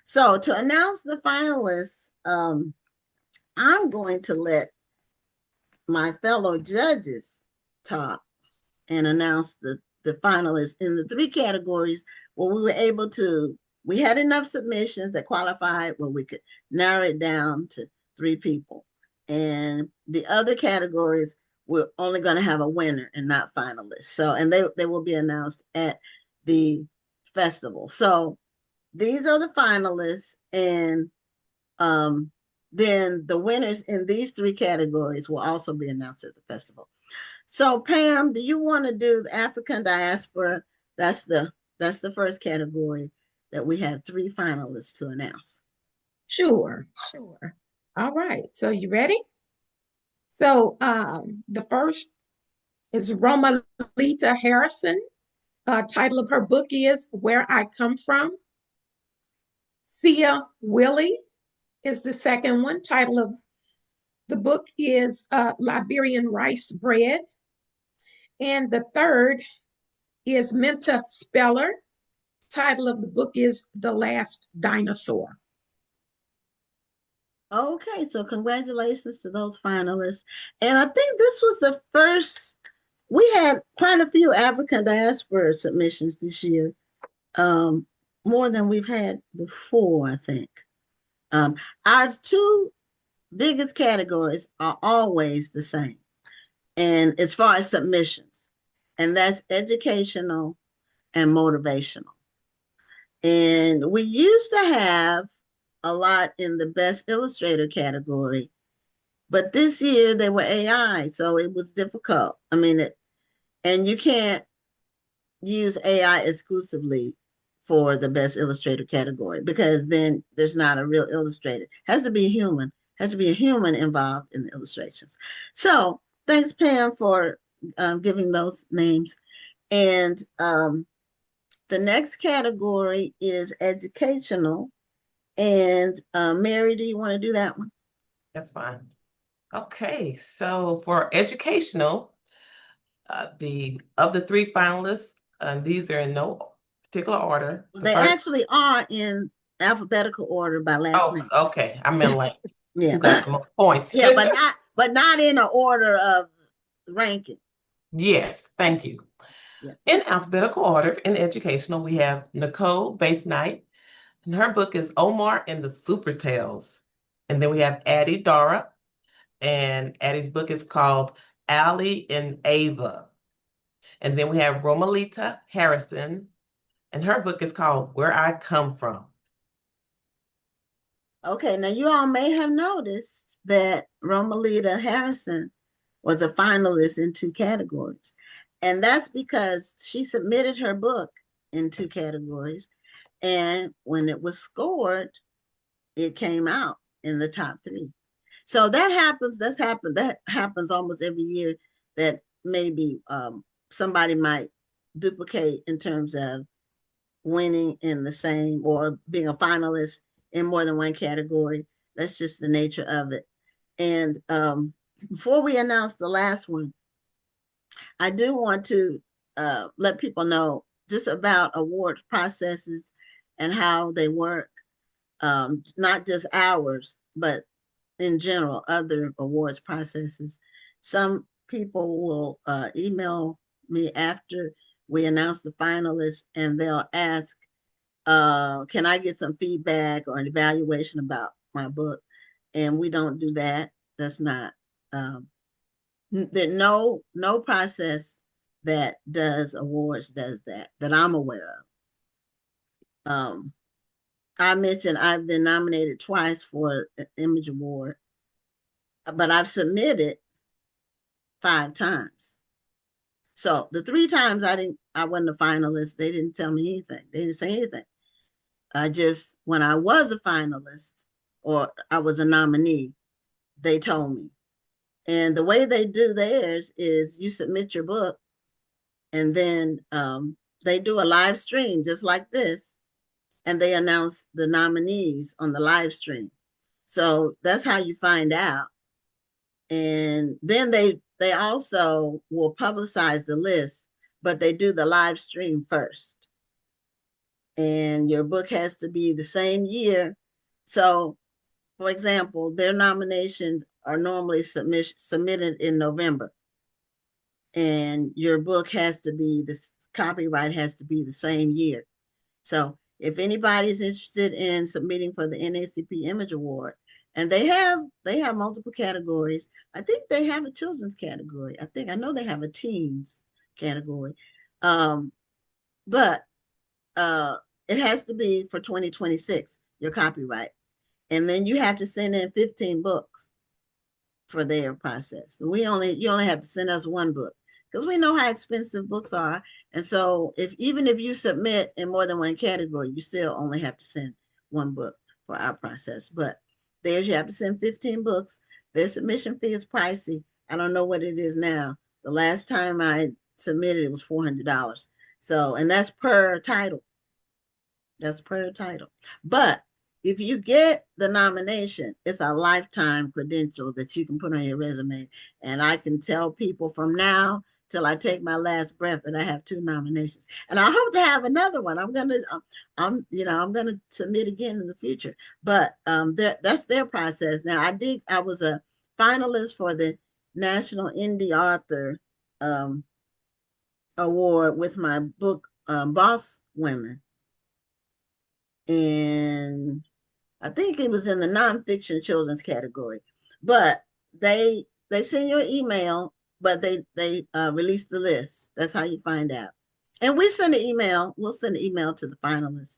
So to announce the finalists, I'm going to let my fellow judges talk and announce the finalists in the 3 categories where we had enough submissions that qualified where we could narrow it down to 3 people. And the other categories, we're only going to have a winner and not finalists. So, and they will be announced at the festival. So these are the finalists, and then the winners in these 3 categories will also be announced at the festival. So Pam, do you want to do the African diaspora? That's the first category that we have 3 finalists to announce. Sure. All right. So you ready? So the first is Romalita Harrison. Title of her book is Where I Come From. Sia Willie is the second one. Title of the book is Liberian Rice Bread. And the third is Minta Speller. Title of the book is The Last Dinosaur. Okay, so congratulations to those finalists. And I think this was the first, we had quite a few African diaspora submissions this year, more than we've had before, I think. Our 2 biggest categories are always the same. And as far as submissions, and that's educational and motivational. And we used to have a lot in the best illustrator category, but this year they were AI, so it was difficult. I mean, and you can't use AI exclusively for the best illustrator category because then there's not a real illustrator. It has to be a human, involved in the illustrations. So thanks, Pam, for giving those names. And the next category is educational. And Mary, do you want to do that one? That's fine. Okay, so for educational, the 3 finalists, these are in no particular order. They actually are in alphabetical order by last name. Okay. I meant like yeah, who got the most points. Yeah, but not in an order of ranking. Yes, thank you. Yeah. In alphabetical order, in educational, we have Nicole Base Knight, And her book is Omar and the Super Tales. And then we have Addie Dara, and Addie's book is called Allie and Ava. And then we have Romalita Harrison, and her book is called Where I Come From. Okay, now you all may have noticed that Romalita Harrison was a finalist in 2 categories. And that's because she submitted her book in 2 categories. And when it was scored, it came out in the top 3. So that happens. That happens almost every year, that maybe somebody might duplicate in terms of winning in the same or being a finalist in more than one category. That's just the nature of it. And before we announce the last one, I do want to let people know just about awards processes and how they work, not just ours, but in general, other awards processes. Some people will email me after we announce the finalists, and they'll ask, can I get some feedback or an evaluation about my book? And we don't do that. That's not, there's no process that does awards does that I'm aware of. I mentioned I've been nominated twice for an Image Award, but I've submitted 5 times. So the 3 times I wasn't a finalist, they didn't tell me anything. They didn't say anything. When I was a finalist or I was a nominee, they told me. And the way they do theirs is you submit your book, and then they do a live stream just like this, and they announce the nominees on the live stream. So that's how you find out. And then they also will publicize the list, but they do the live stream first. And your book has to be the same year. So, for example, their nominations are normally submitted in November. And your book has to be, the copyright has to be the same year. So if anybody's interested in submitting for the NAACP Image Award, and they have multiple categories. I think they have a children's category. I know they have a teens category. But it has to be for 2026, your copyright. And then you have to send in 15 books for their process. You only have to send us 1 book, because we know how expensive books are. And so even if you submit in more than 1 category, you still only have to send 1 book for our process. But you have to send 15 books. Their submission fee is pricey. I don't know what it is now. The last time I submitted, it was $400. So, and that's per title. That's per title. But if you get the nomination, it's a lifetime credential that you can put on your resume. And I can tell people from now till I take my last breath that I have 2 nominations. And I hope to have another one. I'm gonna submit again in the future. But that's their process. Now I was a finalist for the National Indie Author Award with my book Boss Women. And I think it was in the nonfiction children's category. But they send you an email, but they release the list. That's how you find out. And we send an email. We'll send an email to the finalists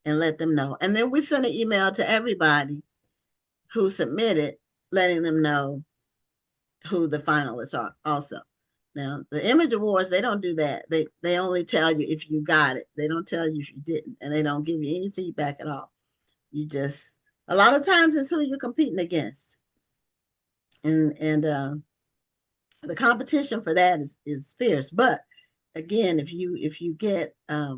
and let them know. And then we send an email to everybody who submitted, letting them know who the finalists are also. Now, the Image Awards, they don't do that. They only tell you if you got it. They don't tell you if you didn't, and they don't give you any feedback at all. You just, a lot of times it's who you're competing against. And the competition for that is fierce. But again, if you get a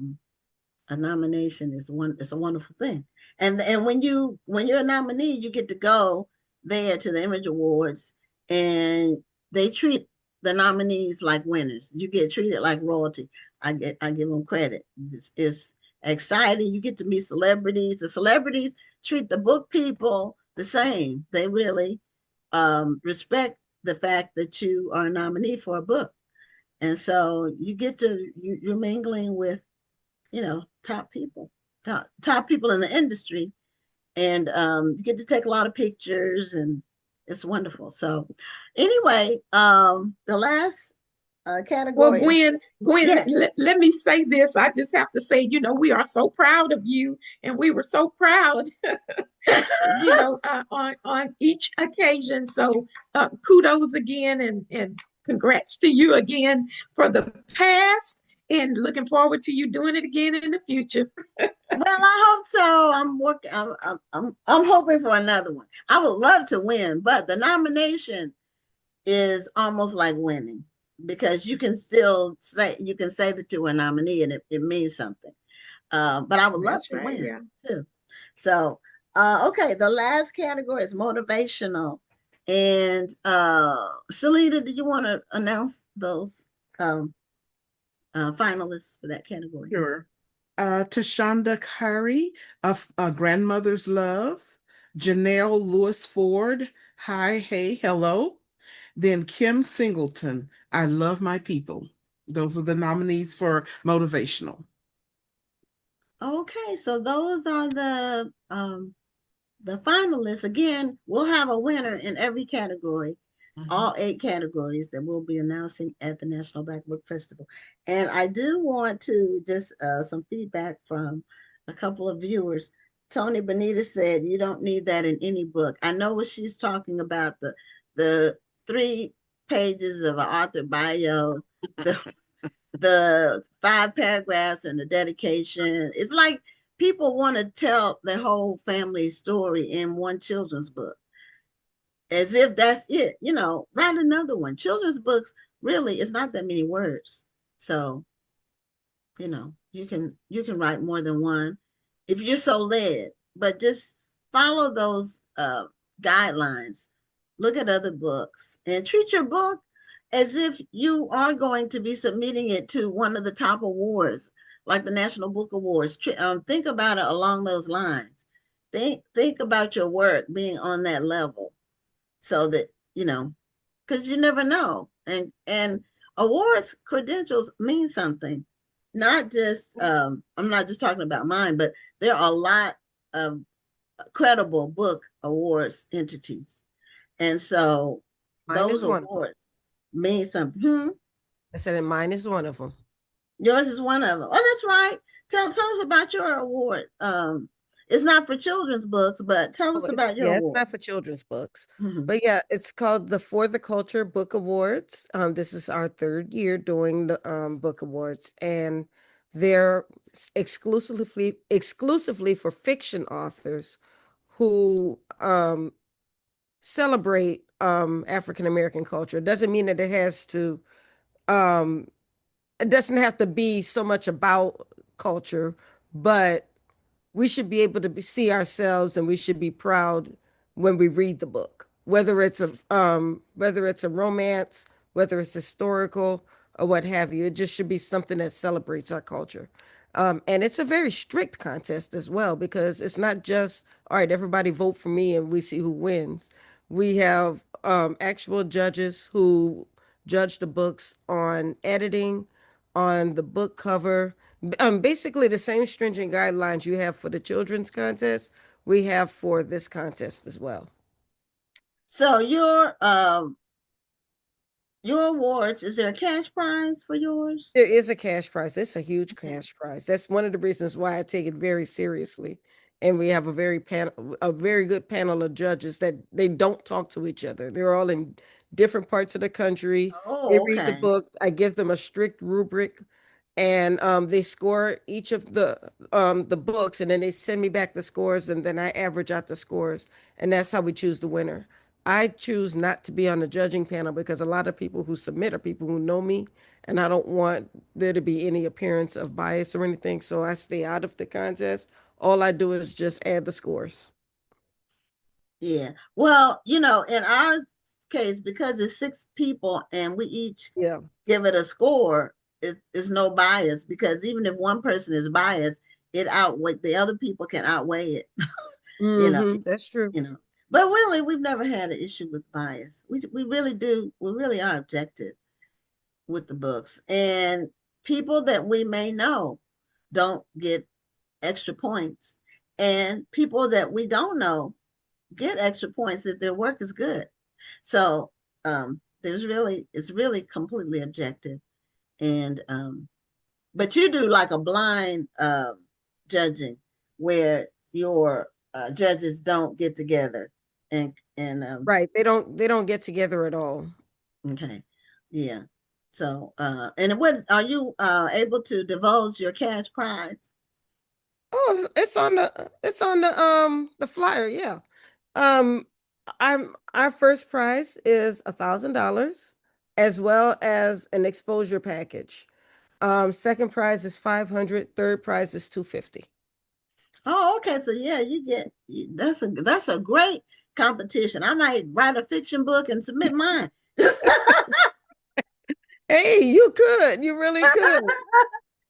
nomination, it's a wonderful thing. And when you're a nominee, you get to go there to the Image Awards, and they treat the nominees like winners. You get treated like royalty. I give them credit. It's exciting. You get to meet celebrities. The celebrities treat the book people the same. They really respect the fact that you are a nominee for a book. And so you're mingling with, top people. top people in the industry, and you get to take a lot of pictures, and it's wonderful. So anyway, the last Well, category is Gwen, yes. let me say this. I just have to say, we are so proud of you, and we were so proud, on each occasion. So, kudos again, and congrats to you again for the past, and looking forward to you doing it again in the future. Well, I hope so. I'm working. I'm hoping for another one. I would love to win, but the nomination is almost like winning, because you can still say that you were a nominee, and it means something. But I would love That's to right. win Yeah. too. So, okay, the last category is motivational. And Shalita, do you want to announce those um, finalists for that category? Sure. Tashonda Curry of Grandmother's Love, Janelle Lewis Ford, Hi, Hey, Hello. Then Kim Singleton, I Love My People. Those are the nominees for motivational. Okay, so those are the finalists. Again, we'll have a winner in every category, all 8 categories that we'll be announcing at the National Black Book Festival. And I do want to just some feedback from a couple of viewers. Tony Benita said, "You don't need that in any book." I know what she's talking about, the 3 pages of an author bio, the the 5 paragraphs and the dedication. It's like people want to tell their whole family story in one children's book, as if that's it. Write another one. Children's books really is not that many words, so you can write more than one if you're so led. But just follow those guidelines. Look at other books and treat your book as if you are going to be submitting it to one of the top awards, like the National Book Awards. Think about it along those lines. Think about your work being on that level, so that because you never know. And awards credentials mean something. Not just I'm not just talking about mine, but there are a lot of credible book awards entities, and so Mine those is one of them. awards mean something. I said, and mine is one of them. Yours is one of them. Oh, that's right. Tell us about your award. It's not for children's books, but tell Oh, us about your it's award. not for children's books, Mhm. but yeah, it's called the For the Culture Book Awards. This is our 3rd year doing the book awards, and they're exclusively for fiction authors who celebrate African American culture. It doesn't mean that um, it doesn't have to be so much about culture, but we should be able to see ourselves, and we should be proud when we read the book, whether it's a romance, whether it's historical, or what have you. It just should be something that celebrates our culture. And it's a very strict contest as well, because it's not just, all right, everybody vote for me and we see who wins. We have actual judges who judge the books on editing, on the book cover. Basically the same stringent guidelines you have for the children's contest, we have for this contest as well. So your awards, is there a cash prize for yours? There is a cash prize. It's a huge cash prize. That's one of the reasons why I take it very seriously. And we have a very good panel of judges that they don't talk to each other. They're all in different parts of the country. They Oh, read the okay. book. I give them a strict rubric, and they score each of the books, and then they send me back the scores, and then I average out the scores, and that's how we choose the winner. I choose not to be on the judging panel because a lot of people who submit are people who know me, and I don't want there to be any appearance of bias or anything. So I stay out of the contest. All I do is just add the scores. Yeah. Well, in our case, because it's 6 people and we each Yeah. give it a score, it's no bias, because even if one person is biased, it outweigh the other people can outweigh it. you know, That's true. you know. But really, we've never had an issue with bias. We really do. We really are objective with the books, and people that we may know don't get extra points, and people that we don't know get extra points if their work is good. So it's really completely objective. And but you do like a blind judging where your judges don't get together and Right. They don't get together at all. okay, yeah. So and what are you able to divulge your cash prize? Oh, it's on the flyer, yeah. Um our first prize is $1,000 as well as an exposure package. Second prize is 500, third prize is 250. Oh, okay. So yeah, that's a great competition. I might write a fiction book and submit mine. Hey, you could. You really could.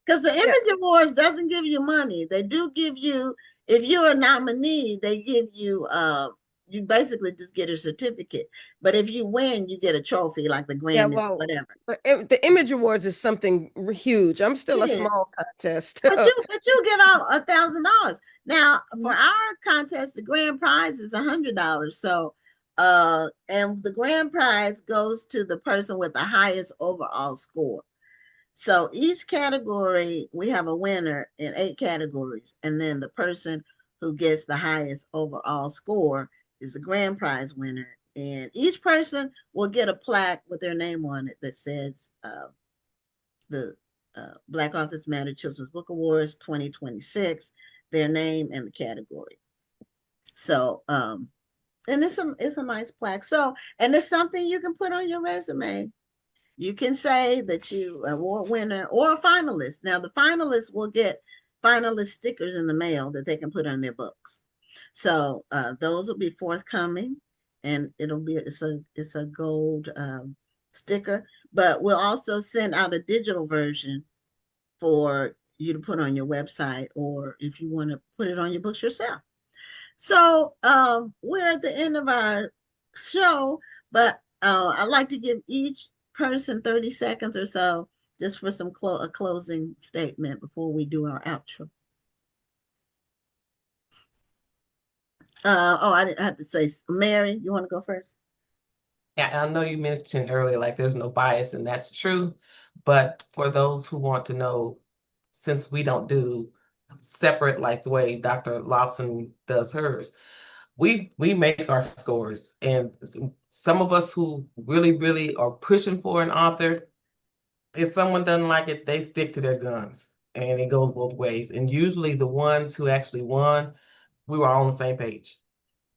Because the Yeah. Image Awards doesn't give you money. They do give you, if you're a nominee, they give you you basically just get a certificate. But if you win, you get a trophy like the Yeah, Grammy or well, whatever. the Image Awards is something huge. I'm still It a is. small contest. But you get out $1,000. Now for Mhm. our contest, the grand prize is $100. So and the grand prize goes to the person with the highest overall score. So each category, we have a winner in 8 categories, and then the person who gets the highest overall score is the grand prize winner. And each person will get a plaque with their name on it that says the Black Authors Matter Children's Book Awards 2026, their name and the category. So, and it's a nice plaque. So, and it's something you can put on your resume. You can say that you award winner or a finalist. Now, the finalists will get finalist stickers in the mail that they can put on their books. So those will be forthcoming, and it's a gold sticker. But we'll also send out a digital version for you to put on your website, or if you want to put it on your books yourself. So we're at the end of our show, but I'd like to give each person 30 seconds or so just for a closing statement before we do our outro. I have to say, Mary, you want to go first? Yeah, I know you mentioned earlier, like there's no bias, and that's true. But for those who want to know, since we don't do separate like the way Dr. Lawson does hers, we make our scores. And some of us who really, really are pushing for an author, if someone doesn't like it, they stick to their guns. And it goes both ways. And usually the ones who actually won, we were all on the same page.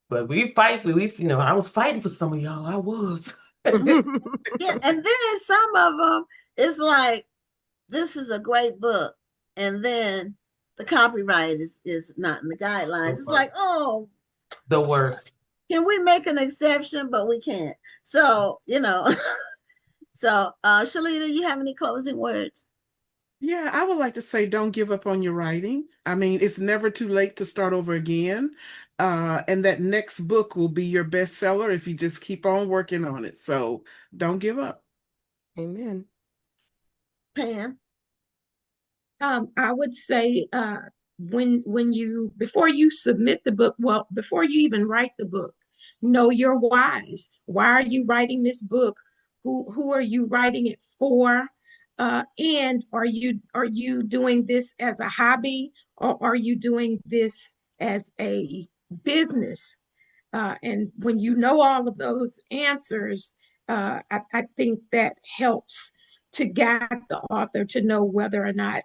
But I was fighting for some of y'all. I was. Yeah, and then some of them, it's like, this is a great book. And then the copyright is not in the guidelines. It's like, oh, The worst. can we make an exception? But we can't. So, so Shalita, you have any closing words? Yeah, I would like to say don't give up on your writing. I mean, it's never too late to start over again. And that next book will be your bestseller if you just keep on working on it. So don't give up. Amen. Pam? I would say when you before you submit the book, well, before you even write the book, know your whys. Why are you writing this book? Who are you writing it for? And are you doing this as a hobby, or are you doing this as a business? And when you know all of those answers, I think that helps to guide the author to know whether or not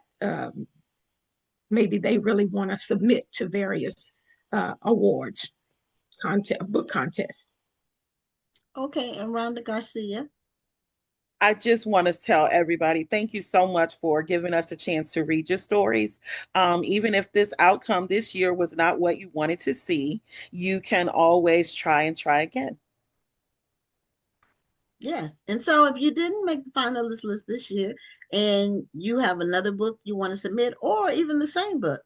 maybe they really want to submit to various awards, book contests. Okay, and Rhonda Garcia. I just want to tell everybody thank you so much for giving us a chance to read your stories. Even if this outcome this year was not what you wanted to see, you can always try and try again. Yes. And so if you didn't make the finalist list this year and you have another book you want to submit, or even the same book,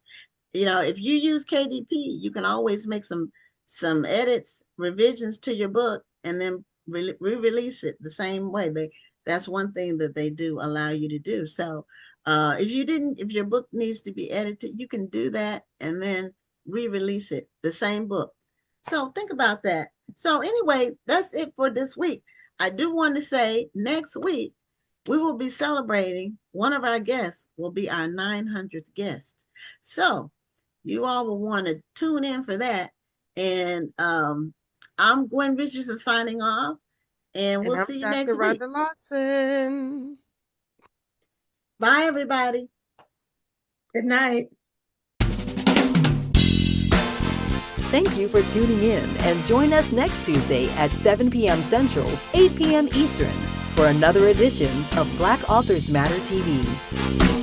if you use KDP, you can always make some edits, revisions to your book, and then re-release it the same way. That's one thing that they do allow you to do. So If your book needs to be edited, you can do that and then re-release it, the same book. So think about that. So anyway, that's it for this week. I do want to say next week we will be celebrating, one of our guests will be our 900th guest. So you all will want to tune in for that. And I'm Gwen Richardson signing off, and we'll see you next Dr. week. Rhonda Lawson. Bye, everybody. Good night. Thank you for tuning in, and join us next Tuesday at 7 p.m. Central, 8 p.m. Eastern for another edition of Black Authors Matter TV.